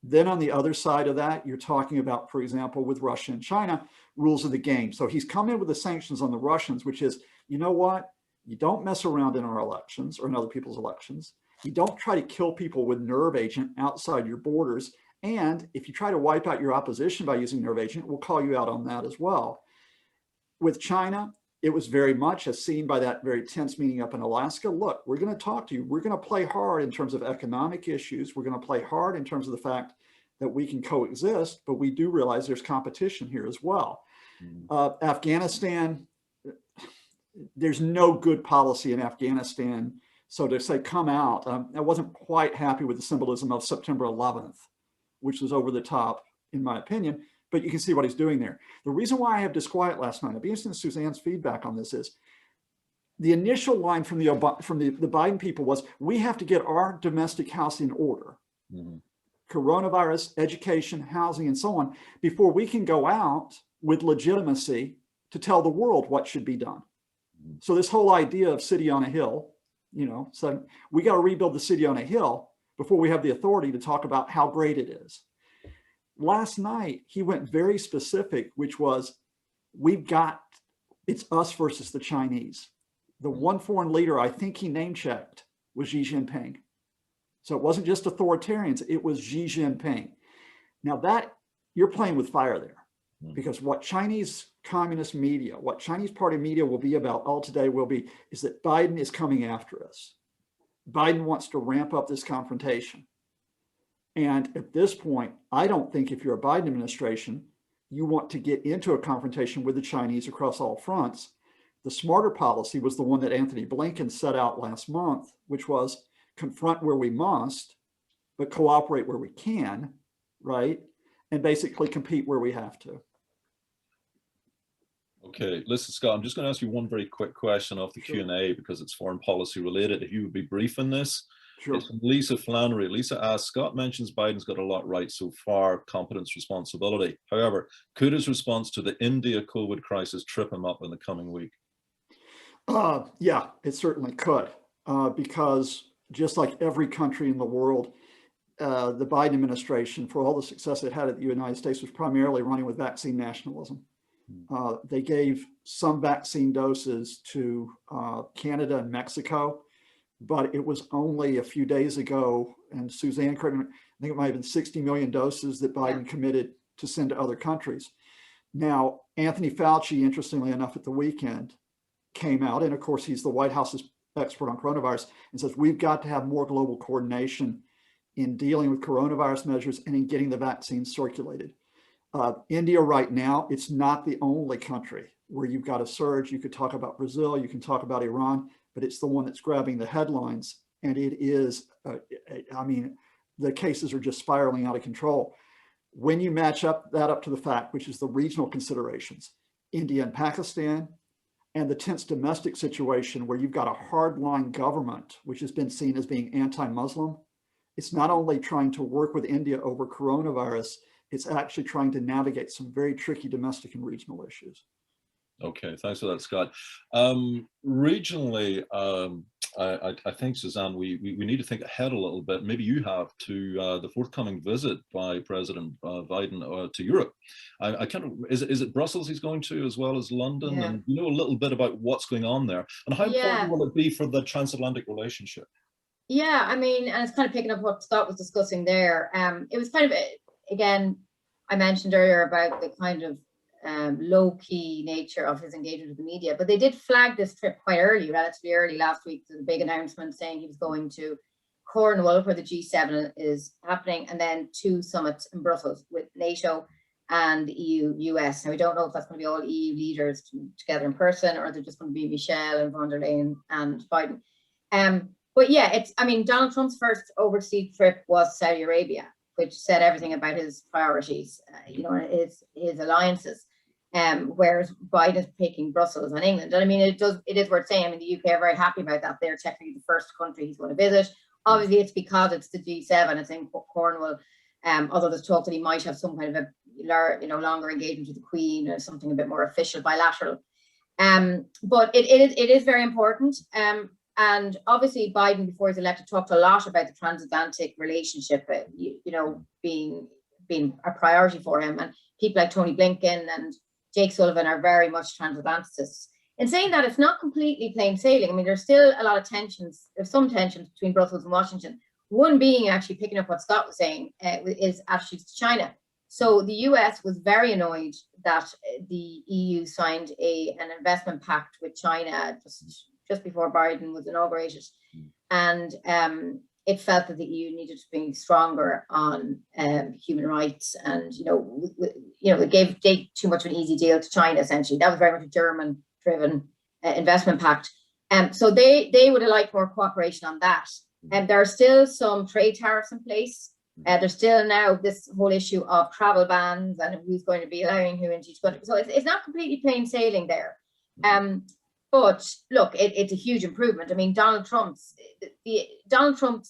Then on the other side of that, you're talking about, for example, with Russia and China, rules of the game. So he's come in with the sanctions on the Russians, which is, you know what? You don't mess around in our elections or in other people's elections. You don't try to kill people with nerve agent outside your borders. And if you try to wipe out your opposition by using nerve agent, we'll call you out on that as well. With China, it was very much as seen by that very tense meeting up in Alaska. Look, we're going to talk to you. We're going to play hard in terms of economic issues. We're going to play hard in terms of the fact that we can coexist, but we do realize there's competition here as well. Afghanistan, there's no good policy in Afghanistan. So to say, come out, I wasn't quite happy with the symbolism of September 11th, which was over the top, in my opinion. But you can see what he's doing there. The reason why I have disquiet last night, I'd be interested in Suzanne's feedback on this, is the initial line from the Biden people was, we have to get our domestic house in order. Coronavirus, education, housing, and so on, before we can go out with legitimacy to tell the world what should be done. So this whole idea of city on a hill, you know, so we got to rebuild the city on a hill before we have the authority to talk about how great it is. Last night, he went very specific, which was, it's us versus the Chinese. The one foreign leader I think he name checked was Xi Jinping. So it wasn't just authoritarians, it was Xi Jinping. Now that, you're playing with fire there, because what Chinese communist media, what Chinese party media will be about all today will be, is that Biden is coming after us. Biden wants to ramp up this confrontation. And at this point, I don't think if you're a Biden administration, you want to get into a confrontation with the Chinese across all fronts. The smarter policy was the one that Anthony Blinken set out last month, which was confront where we must, but cooperate where we can, right? And basically compete where we have to. Okay, listen, Scott, I'm just going to ask you one very quick question off the Q&A, because it's foreign policy related. If you would be brief in this. Sure. It's from Lisa Flannery. Lisa asks, Scott mentions Biden's got a lot right so far, competence, responsibility. However, could his response to the India COVID crisis trip him up in the coming week? Yeah, it certainly could, because just like every country in the world, the Biden administration, for all the success it had at the United States, was primarily running with vaccine nationalism. They gave some vaccine doses to Canada and Mexico, but it was only a few days ago, and Suzanne, I think it might have been 60 million doses that Biden committed to send to other countries. Now, Anthony Fauci, interestingly enough, at the weekend came out, and of course, he's the White House's expert on coronavirus, and says we've got to have more global coordination in dealing with coronavirus measures and in getting the vaccines circulated. India right now, it's not the only country where you've got a surge. You could talk about Brazil, you can talk about Iran, but it's the one that's grabbing the headlines. And it is, I mean, the cases are just spiraling out of control. When you match up to the fact, which is the regional considerations, India and Pakistan, and the tense domestic situation where you've got a hardline government, which has been seen as being anti-Muslim, it's not only trying to work with India over coronavirus, it's actually trying to navigate some very tricky domestic and regional issues. Okay, thanks for that, Scott. Regionally, I think, Suzanne, we need to think ahead a little bit. Maybe you have to the forthcoming visit by President Biden to Europe. I can't. Is it Brussels he's going to, as well as London? Yeah. And you know a little bit about what's going on there, and how important will it be for the transatlantic relationship? Yeah, I mean, and it's kind of picking up what Scott was discussing there. It was kind of, again, I mentioned earlier about the kind of low-key nature of his engagement with the media, but they did flag this trip quite early, relatively early last week. There was a big announcement saying he was going to Cornwall, where the G7 is happening, and then 2 summits in Brussels with NATO and the EU, US. Now, we don't know if that's going to be all EU leaders together in person, or they're just going to be Michelle and von der Leyen and Biden. But yeah, it's, I mean, Donald Trump's first overseas trip was Saudi Arabia, which said everything about his priorities, you know, his alliances. Whereas Biden is picking Brussels and England. And I mean, it is worth saying, I mean, the UK are very happy about that. They're technically the first country he's going to visit. Obviously, it's because it's the G7, it's in Cornwall, although there's talk that he might have some kind of a longer engagement with the Queen or something a bit more official, bilateral. But it is very important. And obviously, Biden, before he's elected, talked a lot about the transatlantic relationship, you know, being a priority for him. And people like Tony Blinken and Jake Sullivan are very much transatlanticists. In saying that, it's not completely plain sailing. I mean, there's still a lot of tensions. There's some tensions between Brussels and Washington. One being, actually picking up what Scott was saying, is attitudes to China. So the US was very annoyed that the EU signed an investment pact with China just before Biden was inaugurated, and it felt that the EU needed to be stronger on human rights, and it gave too much of an easy deal to China. Essentially, that was very much a German-driven investment pact, so they would have liked more cooperation on that. And there are still some trade tariffs in place. There's still now this whole issue of travel bans and who's going to be allowing who into each country. So it's not completely plain sailing there. But look, it's a huge improvement. I mean, Donald Trump's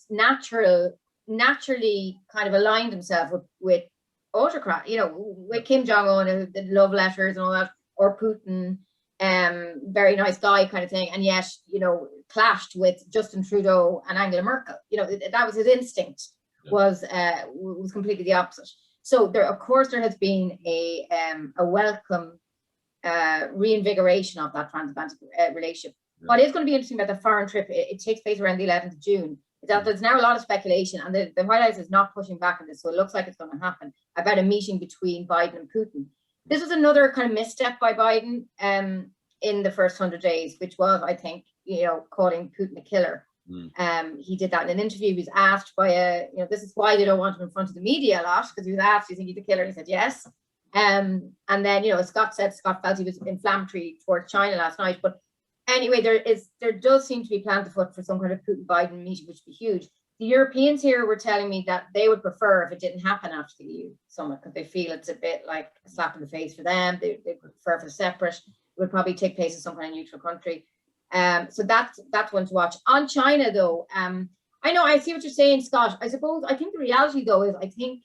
naturally kind of aligned himself with autocrat, with Kim Jong-un, the love letters and all that, or Putin, very nice guy kind of thing, and yet, clashed with Justin Trudeau and Angela Merkel. That was his instinct, was completely the opposite. So there has been a welcome reinvigoration of that transatlantic relationship. Yeah. What is going to be interesting about the foreign trip, it takes place around the 11th of June. There's now a lot of speculation, and the White House is not pushing back on this, so it looks like it's going to happen, about a meeting between Biden and Putin. This was another kind of misstep by Biden in the first 100 days, which was, I think, calling Putin a killer. He did that in an interview. He was asked by this is why they don't want him in front of the media a lot, because he was asked, do you think he's a killer? And he said yes. And then, Scott felt he was inflammatory towards China last night. But anyway, there does seem to be planned afoot for some kind of Putin-Biden meeting, which would be huge. The Europeans here were telling me that they would prefer if it didn't happen after the EU summit, because they feel it's a bit like a slap in the face for them. They prefer for separate. It would probably take place in some kind of neutral country. So that's one to watch. On China, though, I see what you're saying, Scott. I think the reality, though, is I think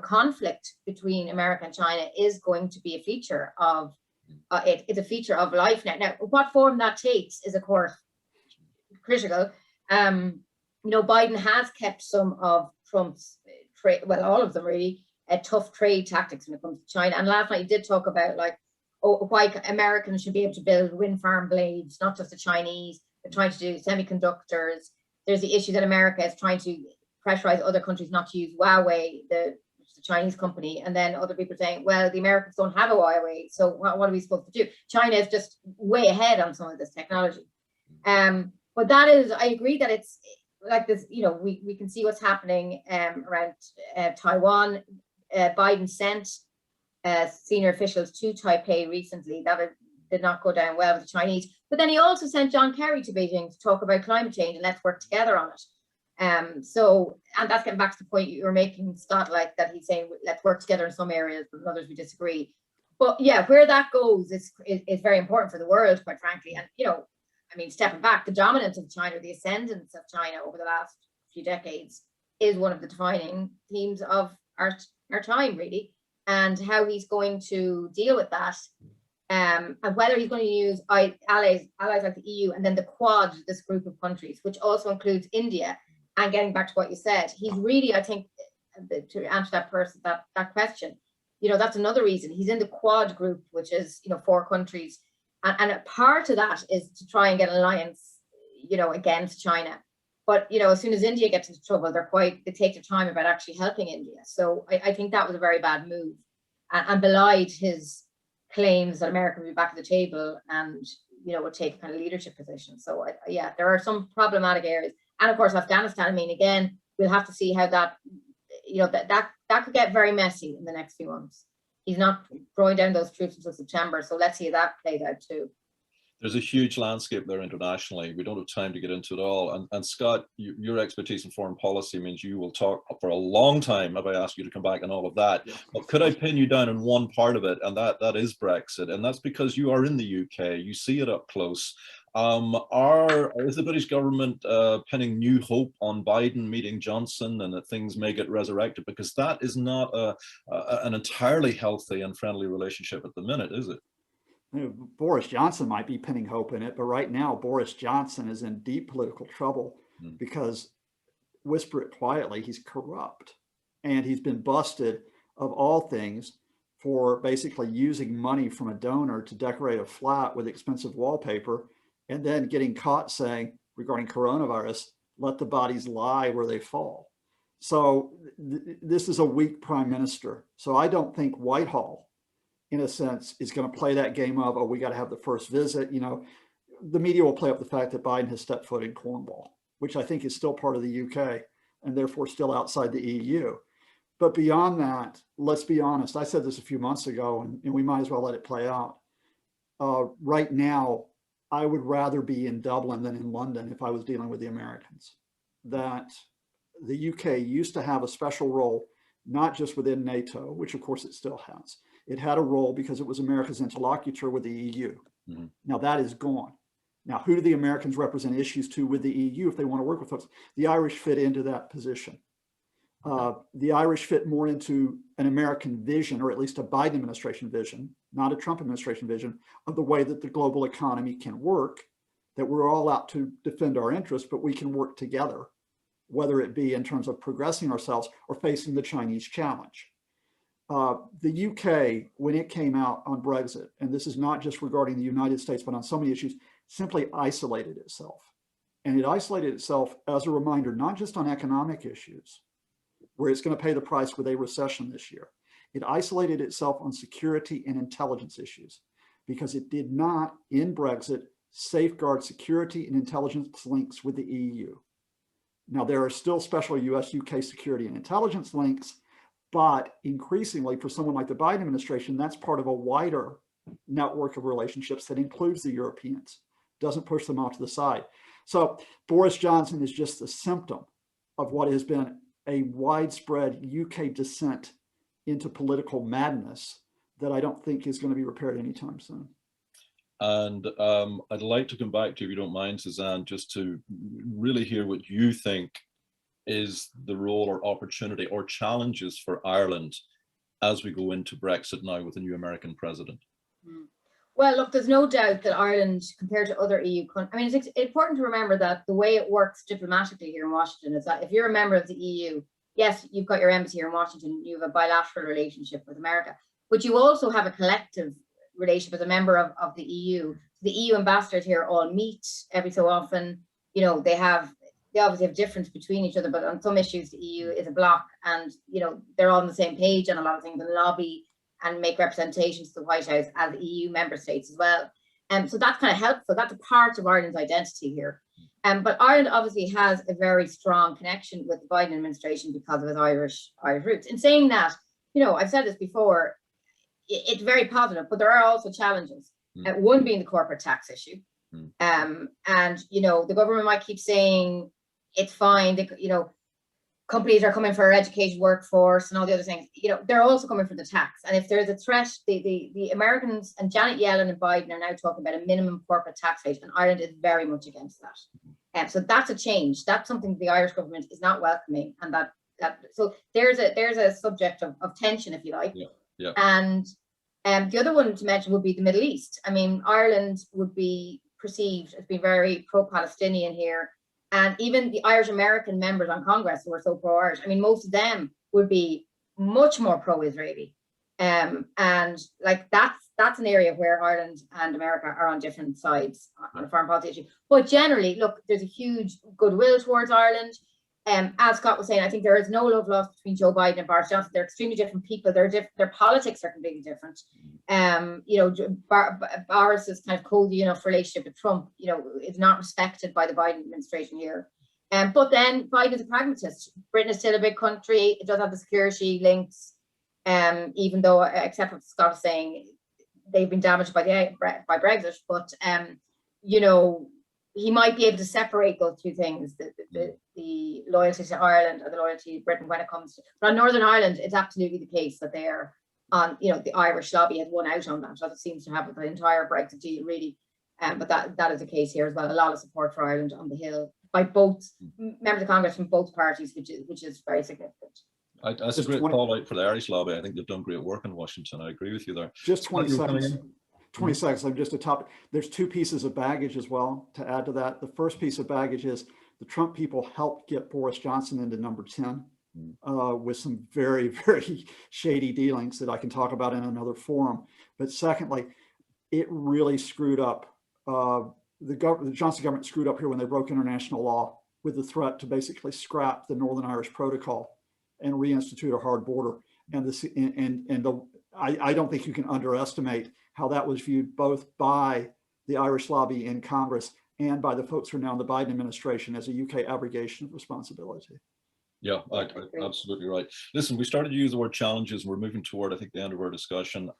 conflict between America and China is going to be a feature of it's a feature of life now. Now, what form that takes is, of course, critical. Biden has kept some of Trump's trade, well, all of them really, tough trade tactics when it comes to China. And last night he did talk about why Americans should be able to build wind farm blades, not just the Chinese. They're trying to do semiconductors. There's the issue that America is trying to pressurize other countries not to use Huawei, the Chinese company, and then other people saying, well, the Americans don't have a Huawei, so what are we supposed to do? China is just way ahead on some of this technology. But that is, I agree that it's like this, you know, we can see what's happening around Taiwan. Biden sent senior officials to Taipei recently. That did not go down well with the Chinese. But then he also sent John Kerry to Beijing to talk about climate change and let's work together on it. And that's getting back to the point you were making, Scott, like that he's saying, let's work together in some areas, but in others we disagree. But yeah, where that goes is very important for the world, quite frankly. And, you know, I mean, stepping back, the dominance of China, the ascendance of China over the last few decades is one of the defining themes of our time, really, and how he's going to deal with that. And whether he's going to use allies like the EU and then the Quad, this group of countries, which also includes India. And getting back to what you said, he's really, I think, to answer that question, you know, that's another reason he's in the Quad group, which is, you know, 4 countries, and a part of that is to try and get an alliance, you know, against China. But, you know, as soon as India gets into trouble, they take their time about actually helping India. So I think that was a very bad move, and belied his claims that America would be back at the table and, you know, would take a kind of leadership position. So yeah, there are some problematic areas. And of course, Afghanistan, I mean, again, we'll have to see how that, you know, that could get very messy in the next few months. He's not throwing down those troops until September. So let's see how that plays out too. There's a huge landscape there internationally. We don't have time to get into it all. And Scott, your expertise in foreign policy means you will talk for a long time if I ask you to come back on all of that. Yeah. But could I pin you down on one part of it? And that is Brexit. And that's because you are in the UK. You see it up close. Is the British government pinning new hope on Biden meeting Johnson and that things may get resurrected? Because that is not an entirely healthy and friendly relationship at the minute, is it? Boris Johnson might be pinning hope in it, but right now Boris Johnson is in deep political trouble because, whisper it quietly, he's corrupt, and he's been busted, of all things, for basically using money from a donor to decorate a flat with expensive wallpaper, and then getting caught saying, regarding coronavirus, let the bodies lie where they fall. So this is a weak prime minister. So I don't think Whitehall, in a sense, is going to play that game of, oh, we got to have the first visit. You know, the media will play up the fact that Biden has stepped foot in Cornwall, which I think is still part of the UK and therefore still outside the EU. But beyond that, let's be honest. I said this a few months ago, and we might as well let it play out. Right now, I would rather be in Dublin than in London if I was dealing with the Americans. That the UK used to have a special role, not just within NATO, which of course it still has. It had a role because it was America's interlocutor with the EU. Mm-hmm. Now that is gone. Now, who do the Americans represent issues to with the EU if they want to work with us? The Irish fit into that position. The Irish fit more into an American vision, or at least a Biden administration vision, not a Trump administration vision, of the way that the global economy can work, that we're all out to defend our interests, but we can work together, whether it be in terms of progressing ourselves or facing the Chinese challenge. The UK, when it came out on Brexit, and this is not just regarding the United States, but on so many issues, simply isolated itself. And it isolated itself as a reminder, not just on economic issues, where it's going to pay the price with a recession this year. It isolated itself on security and intelligence issues because it did not, in Brexit, safeguard security and intelligence links with the EU. Now, there are still special US-UK security and intelligence links, but increasingly for someone like the Biden administration, that's part of a wider network of relationships that includes the Europeans, doesn't push them off to the side. So Boris Johnson is just a symptom of what has been a widespread UK descent into political madness that I don't think is going to be repaired anytime soon. And I'd like to come back to you, if you don't mind, Suzanne, just to really hear what you think is the role or opportunity or challenges for Ireland as we go into Brexit now with a new American president. Well, look, there's no doubt that Ireland, compared to other EU countries, I mean, it's important to remember that the way it works diplomatically here in Washington is that if you're a member of the EU, yes, you've got your embassy here in Washington, you have a bilateral relationship with America, but you also have a collective relationship as a member of the EU. The EU ambassadors here all meet every so often. You know, they have they obviously have difference between each other, but on some issues the EU is a bloc, and they're all on the same page on a lot of things, and lobby and make representations to the White House as EU member states as well. So that's kind of helpful. That's a part of Ireland's identity here. But Ireland obviously has a very strong connection with the Biden administration because of its Irish roots. In saying that, I've said this before, it's very positive, but there are also challenges. One being the corporate tax issue. And, the government might keep saying it's fine, companies are coming for our education workforce and all the other things. They're also coming for the tax. And if there's a threat, the Americans and Janet Yellen and Biden are now talking about a minimum corporate tax rate, and Ireland is very much against that. So that's a change. That's something the Irish government is not welcoming, and so there's a subject of tension, if you like. Yeah. And the other one to mention would be the Middle East. I mean, Ireland would be perceived as being very pro-Palestinian here. And even the Irish American members on Congress who are so pro-Irish, I mean, most of them would be much more pro-Israeli. And like that's an area where Ireland and America are on different sides on a foreign policy issue. But generally, look, there's a huge goodwill towards Ireland. As Scott was saying, I think there is no love lost between Joe Biden and Boris Johnson. They're extremely different people. Their politics are completely different. Boris's kind of cozy enough relationship with Trump, is not respected by the Biden administration here. But then Biden is a pragmatist. Britain is still a big country. It does have the security links, even though, except what Scott is saying, they've been damaged by Brexit. But he might be able to separate those two things, the loyalty to Ireland or the loyalty to Britain when it comes to. But on Northern Ireland, it's absolutely the case that they're on, the Irish lobby has won out on that, as it seems to have with the entire Brexit deal, really. But that is the case here as well. A lot of support for Ireland on the Hill by both members of Congress from both parties, which is very significant. That's a great call out for the Irish lobby. I think they've done great work in Washington. I agree with you there. Just 20 seconds. 20 seconds. I'm just a topic. There's two pieces of baggage as well to add to that. The first piece of baggage is the Trump people helped get Boris Johnson into number 10 with some very, very shady dealings that I can talk about in another forum. But secondly, it really screwed up. The Johnson government screwed up here when they broke international law with the threat to basically scrap the Northern Irish Protocol and reinstitute a hard border. I don't think you can underestimate how that was viewed both by the Irish lobby in Congress and by the folks who are now in the Biden administration as a UK abrogation of responsibility. Yeah, absolutely right. Listen, we started to use the word challenges. We're moving toward, I think, the end of our discussion.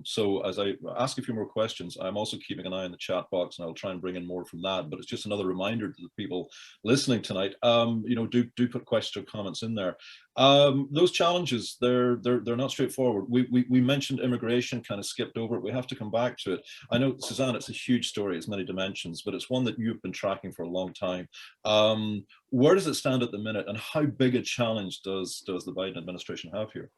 So as I ask a few more questions, I'm also keeping an eye on the chat box, and I'll try and bring in more from that. But it's just another reminder to the people listening tonight. Do put questions or comments in there. Those challenges, they're not straightforward. We mentioned immigration, kind of skipped over it. We have to come back to it. I know, Suzanne, it's a huge story. It's many dimensions, but it's one that you've been tracking for a long time. Where does it stand at the minute, and how big a challenge does the Biden administration have here?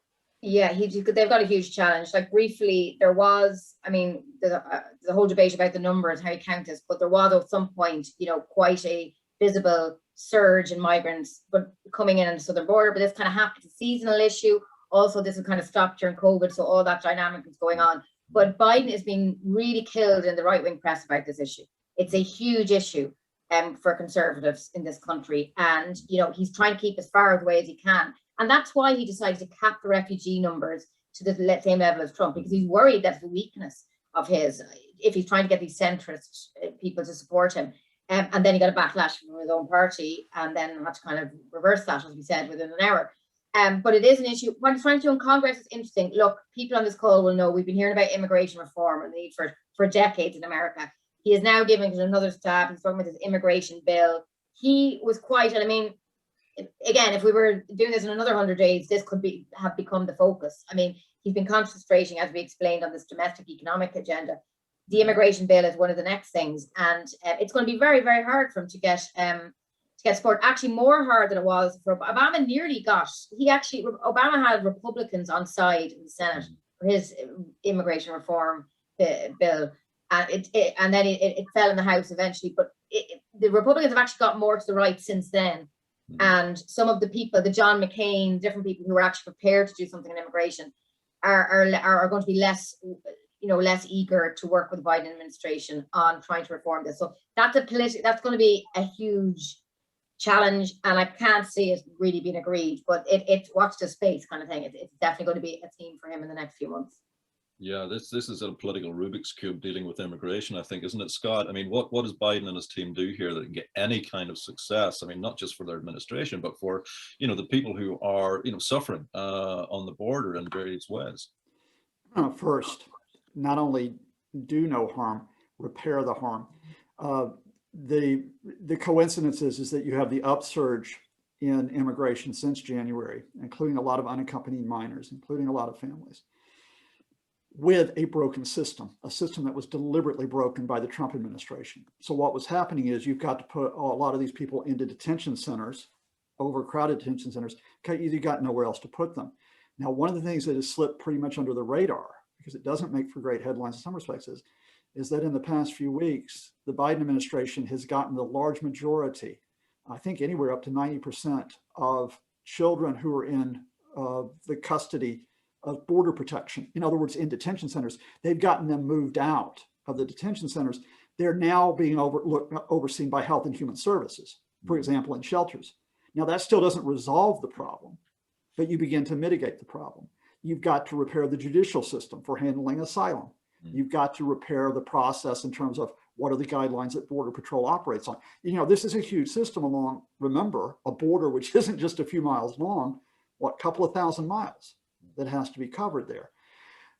Yeah, they've got a huge challenge. Like briefly, there was, there's a whole debate about the numbers, how you count this, but there was at some point, quite a visible surge in migrants, but coming in on the southern border. But this kind of happened. It's a seasonal issue. Also, this was kind of stopped during COVID, so all that dynamic is going on. But Biden is being really killed in the right-wing press about this issue. It's a huge issue for conservatives in this country, and he's trying to keep as far away as he can, and that's why he decided to cap the refugee numbers to the same level as Trump, because he's worried that's the weakness of his if he's trying to get these centrist people to support him. And then he got a backlash from his own party, and then had to kind of reverse that, as we said, within an hour. But it is an issue. What he's trying to do in Congress is interesting. Look, people on this call will know we've been hearing about immigration reform and the need for decades in America. He is now giving it another stab. He's talking about his immigration bill. He was quite, and again, if we were doing this in another 100 days, this could have become the focus. He's been concentrating, as we explained, on this domestic economic agenda. The immigration bill is one of the next things, and it's going to be very, very hard for him to get support. Actually, more hard than it was for Obama. Obama had Republicans on side in the Senate for his immigration reform bill. And then it fell in the House eventually, but the Republicans have actually got more to the right since then. And some of the people, the John McCain, different people who are actually prepared to do something in immigration, are going to be less eager to work with the Biden administration on trying to reform this. So that's going to be a huge challenge, and I can't see it really being agreed, but it's watch the space kind of thing. It's definitely going to be a theme for him in the next few months. Yeah, this is a political Rubik's Cube dealing with immigration, I think, isn't it, Scott? I mean, what does Biden and his team do here that can get any kind of success? I mean, not just for their administration, but for, the people who are, suffering on the border in various ways. First, not only do no harm, repair the harm. The coincidence is that you have the upsurge in immigration since January, including a lot of unaccompanied minors, including a lot of families, with a broken system, a system that was deliberately broken by the Trump administration. So what was happening is you've got to put a lot of these people into detention centers, overcrowded detention centers, because you got nowhere else to put them. Now, one of the things that has slipped pretty much under the radar, because it doesn't make for great headlines in some respects, is that in the past few weeks, the Biden administration has gotten the large majority, I think anywhere up to 90% of children who are in the custody of border protection, in other words, in detention centers. They've gotten them moved out of the detention centers. They're now being overseen by Health and Human Services, for example, in shelters. Now, that still doesn't resolve the problem, but you begin to mitigate the problem. You've got to repair the judicial system for handling asylum. You've got to repair the process in terms of what are the guidelines that Border Patrol operates on. This is a huge system along, remember, a border which isn't just a few miles long, couple of thousand miles that has to be covered there.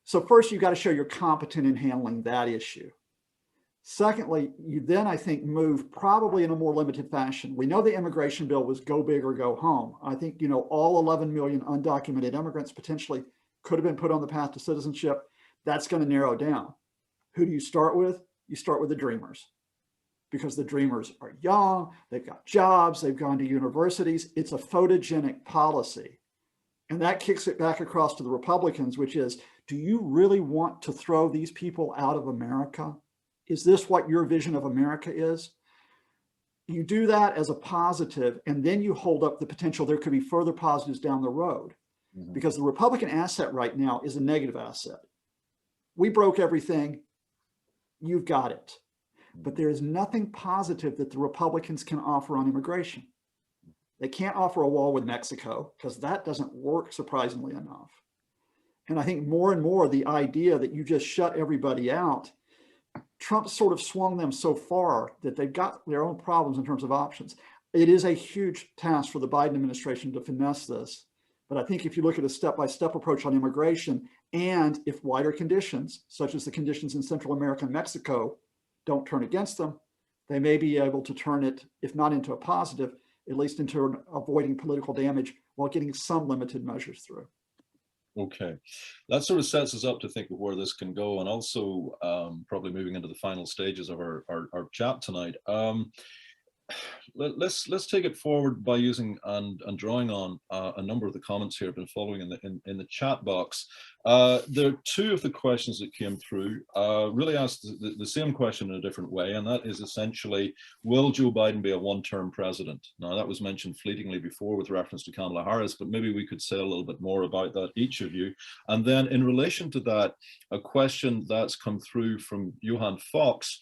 So first, you've got to show you're competent in handling that issue. Secondly, you then, I think, move probably in a more limited fashion. We know the immigration bill was go big or go home. I think, all 11 million undocumented immigrants potentially could have been put on the path to citizenship. That's going to narrow down. Who do you start with? You start with the dreamers, because the dreamers are young, they've got jobs, they've gone to universities. It's a photogenic policy. And that kicks it back across to the Republicans, which is, do you really want to throw these people out of America? Is this what your vision of America is? You do that as a positive, and then you hold up the potential there could be further positives down the road. Because the Republican asset right now is a negative asset. We broke everything, you've got it. But there is nothing positive that the Republicans can offer on immigration. They can't offer a wall with Mexico, because that doesn't work, surprisingly enough. And I think more and more the idea that you just shut everybody out, Trump sort of swung them so far that they've got their own problems in terms of options. It is a huge task for the Biden administration to finesse this. But I think if you look at a step-by-step approach on immigration, and if wider conditions, such as the conditions in Central America and Mexico, don't turn against them, they may be able to turn it, if not into a positive, at least into avoiding political damage while getting some limited measures through. Okay, that sort of sets us up to think of where this can go, and also probably moving into the final stages of our chat tonight. Let's take it forward by using and drawing on a number of the comments here I've been following in the chat box. There are two of the questions that came through really asked the same question in a different way, and that is essentially, will Joe Biden be a one-term president? Now, that was mentioned fleetingly before with reference to Kamala Harris, but maybe we could say a little bit more about that, each of you. And then in relation to that, a question that's come through from Johan Fox,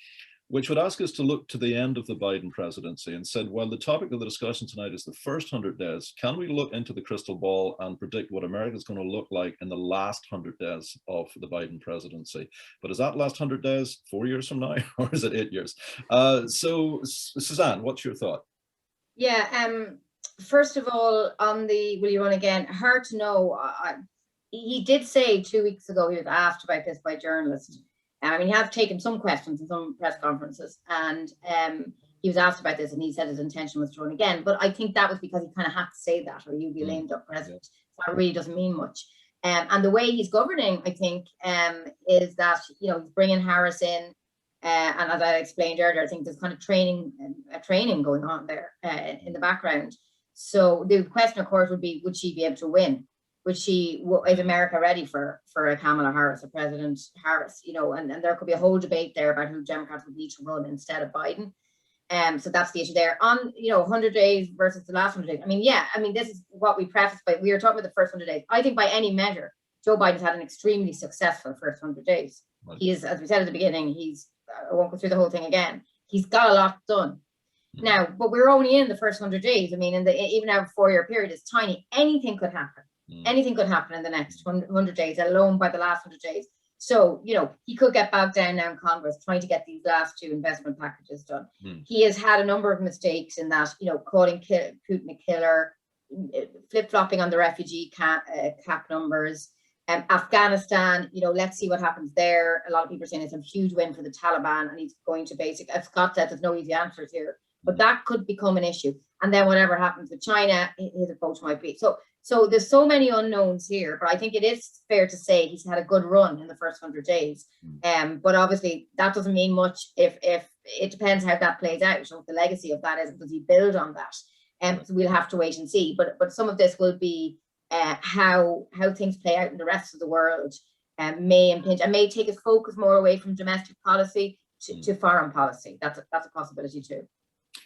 which would ask us to look to the end of the Biden presidency, and said, well, the topic of the discussion tonight is the first 100 days. Can we look into the crystal ball and predict what America is going to look like in the last 100 days of the Biden presidency? But is that last 100 days 4 years from now, or is it 8 years? So Suzanne, what's your thought? Yeah, first of all, on the will you run again, hard to know. He did say 2 weeks ago, he was asked about this by journalists. I mean, he has taken some questions in some press conferences, and he was asked about this, and he said his intention was to run again. But I think that was because he kind of had to say that, or you'd be a lame duck president. So that really doesn't mean much. And the way he's governing, I think, is that, he's bringing Harris in, and as I explained earlier, I think there's kind of training going on there in the background. So the question, of course, would be, would she be able to win? Is America ready for a Kamala Harris, a President Harris, and there could be a whole debate there about who Democrats would need to run instead of Biden. So that's the issue there. On, 100 days versus the last 100 days. This is what we prefaced by, we were talking about the first 100 days. I think by any measure, Joe Biden's had an extremely successful first 100 days. Right. He is, as we said at the beginning, I won't go through the whole thing again. He's got a lot done. Now, but we're only in the first 100 days. I mean, even our 4-year period is tiny. Anything could happen. Anything could happen in the next 100 days, alone by the last 100 days. So, he could get bogged down now in Congress trying to get these last 2 investment packages done. He has had a number of mistakes in that, calling Putin a killer, flip-flopping on the refugee cap numbers. Afghanistan, let's see what happens there. A lot of people are saying it's a huge win for the Taliban, and he's going to as Scott said, there's no easy answers here, but that could become an issue. And then whatever happens with China, his approach might be. So there's so many unknowns here, but I think it is fair to say he's had a good run in the first 100 days. But obviously that doesn't mean much if it depends how that plays out, what the legacy of that is. Does he build on that? So we'll have to wait and see. But some of this will be how things play out in the rest of the world, may impinge and may take his focus more away from domestic policy to foreign policy. That's a possibility too.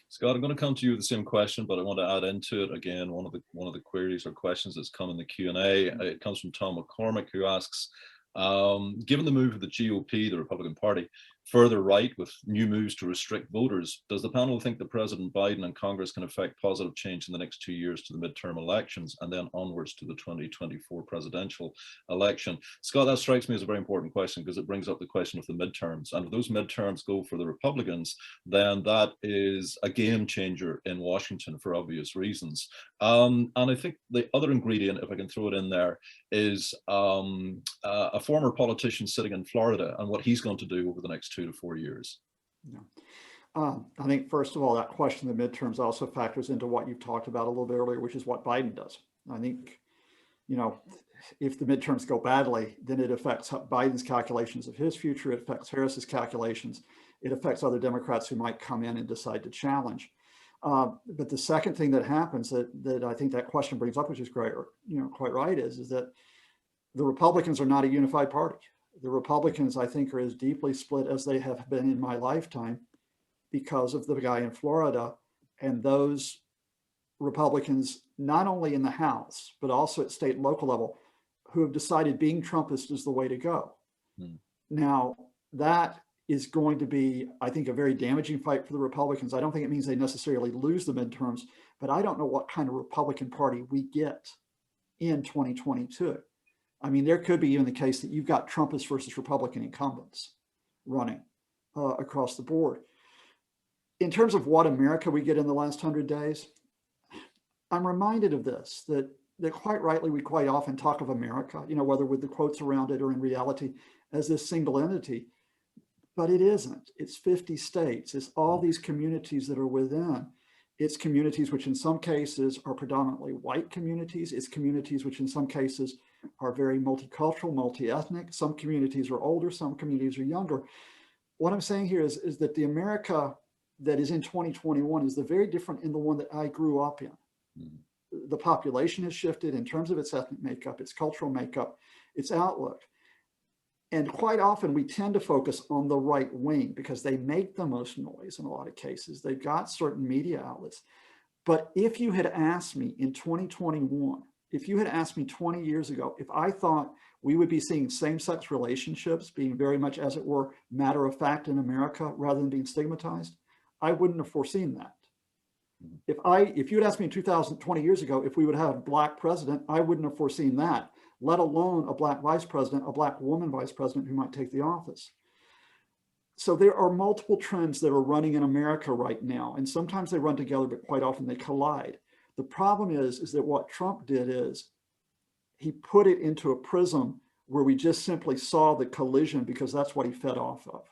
Scott, I'm going to come to you with the same question, but I want to add into it again one of the queries or questions that's come in the Q&A. It comes from Tom McCormick, who asks, given the move of the GOP, the Republican Party, further right with new moves to restrict voters, does the panel think that President Biden and Congress can affect positive change in the next 2 years to the midterm elections and then onwards to the 2024 presidential election? Scott, that strikes me as a very important question because it brings up the question of the midterms. And if those midterms go for the Republicans, then that is a game changer in Washington for obvious reasons. And I think the other ingredient, if I can throw it in there, is a former politician sitting in Florida and what he's going to do over the next 2 to 4 years. I think, first of all, that question of the midterms also factors into what you've talked about a little bit earlier, which is what Biden does. I think, if the midterms go badly, then it affects Biden's calculations of his future. It affects Harris's calculations. It affects other Democrats who might come in and decide to challenge. But the second thing that happens that I think that question brings up, which is great, quite right, is that the Republicans are not a unified party. The Republicans, I think, are as deeply split as they have been in my lifetime because of the guy in Florida and those Republicans, not only in the House, but also at state and local level, who have decided being Trumpist is the way to go. Now, that is going to be, I think, a very damaging fight for the Republicans. I don't think it means they necessarily lose the midterms, but I don't know what kind of Republican Party we get in 2022. I mean, there could be even the case that you've got Trumpist versus Republican incumbents running across the board. In terms of what America we get in the last 100 days, I'm reminded of this, that quite rightly, we quite often talk of America, whether with the quotes around it or in reality, as this single entity, but it isn't. It's 50 states. It's all these communities that are within. It's communities which in some cases are predominantly white communities. It's communities which in some cases are very multicultural, multi-ethnic. Some communities are older, some communities are younger. What I'm saying here is that the America that is in 2021 is very different in the one that I grew up in. The population has shifted in terms of its ethnic makeup, its cultural makeup, its outlook. And quite often we tend to focus on the right wing because they make the most noise in a lot of cases. They've got certain media outlets. But if you had asked me in 2021, if you had asked me 20 years ago, if I thought we would be seeing same-sex relationships being very much, as it were, matter of fact in America rather than being stigmatized, I wouldn't have foreseen that. If you had asked me in 2020 years ago if we would have a Black president, I wouldn't have foreseen that, let alone a Black vice president, a Black woman vice president who might take the office. So there are multiple trends that are running in America right now, and sometimes they run together, but quite often they collide. The problem is that what Trump did is he put it into a prism where we just simply saw the collision because that's what he fed off of.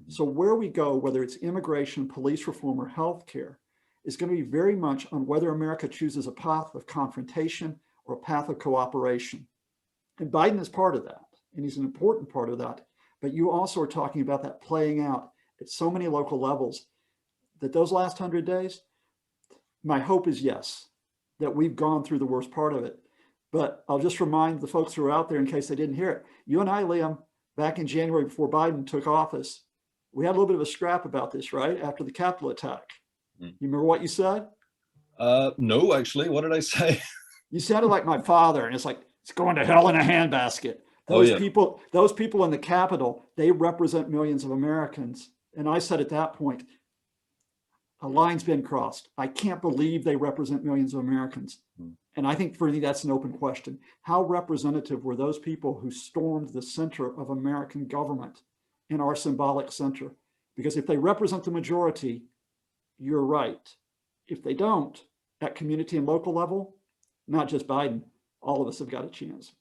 So where we go, whether it's immigration, police reform, or healthcare, is going to be very much on whether America chooses a path of confrontation or a path of cooperation. And Biden is part of that, and he's an important part of that. But you also are talking about that playing out at so many local levels that those last 100 days, my hope is yes, that we've gone through the worst part of it. But I'll just remind the folks who are out there in case they didn't hear it. You and I, Liam, back in January before Biden took office, we had a little bit of a scrap about this, right? After the Capitol attack. You remember what you said? No, actually. What did I say? You sounded like my father, and it's like, it's going to hell in a handbasket. Those people in the Capitol, they represent millions of Americans. And I said at that point, a line's been crossed. I can't believe they represent millions of Americans. And I think for me, that's an open question. How representative were those people who stormed the center of American government in our symbolic center? Because if they represent the majority, you're right. If they don't, at community and local level, not just Biden, all of us have got a chance.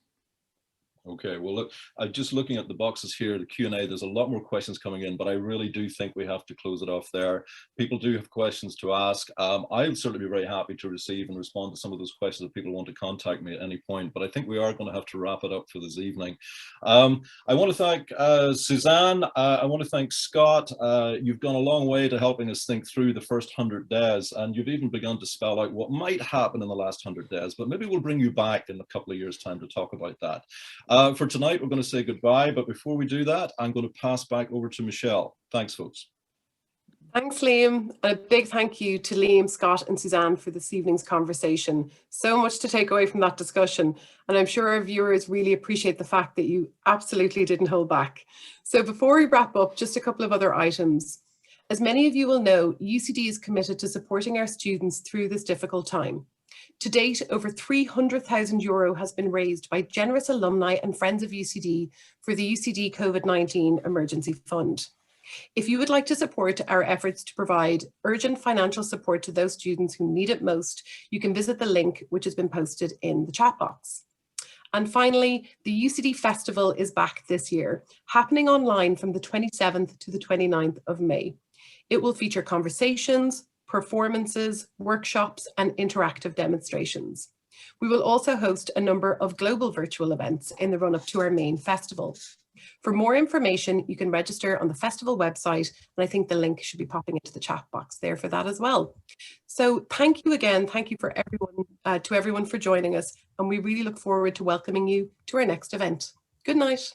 Okay, well, look, I'm just looking at the boxes here, the Q&A, there's a lot more questions coming in, but I really do think we have to close it off there. People do have questions to ask. I would certainly be very happy to receive and respond to some of those questions if people want to contact me at any point, but I think we are going to have to wrap it up for this evening. I want to thank Suzanne. I want to thank Scott. You've gone a long way to helping us think through the first 100 days, and you've even begun to spell out what might happen in the last 100 days, but maybe we'll bring you back in a couple of years' time to talk about that. For tonight, we're going to say goodbye, but before we do that, I'm going to pass back over to Michelle. Thanks, folks. Thanks, Liam. A big thank you to Liam, Scott and Suzanne for this evening's conversation. So much to take away from that discussion, and I'm sure our viewers really appreciate the fact that you absolutely didn't hold back. So before we wrap up, just a couple of other items. As many of you will know, UCD is committed to supporting our students through this difficult time. To date, over €300,000 has been raised by generous alumni and friends of UCD for the UCD COVID-19 Emergency Fund. If you would like to support our efforts to provide urgent financial support to those students who need it most, you can visit the link which has been posted in the chat box. And finally, the UCD Festival is back this year, happening online from the 27th to the 29th of May. It will feature conversations, performances, workshops, and interactive demonstrations. We will also host a number of global virtual events in the run-up to our main festival. For more information, you can register on the festival website, and I think the link should be popping into the chat box there for that as well. So thank you again. Thank you for everyone, to everyone for joining us, and we really look forward to welcoming you to our next event. Good night.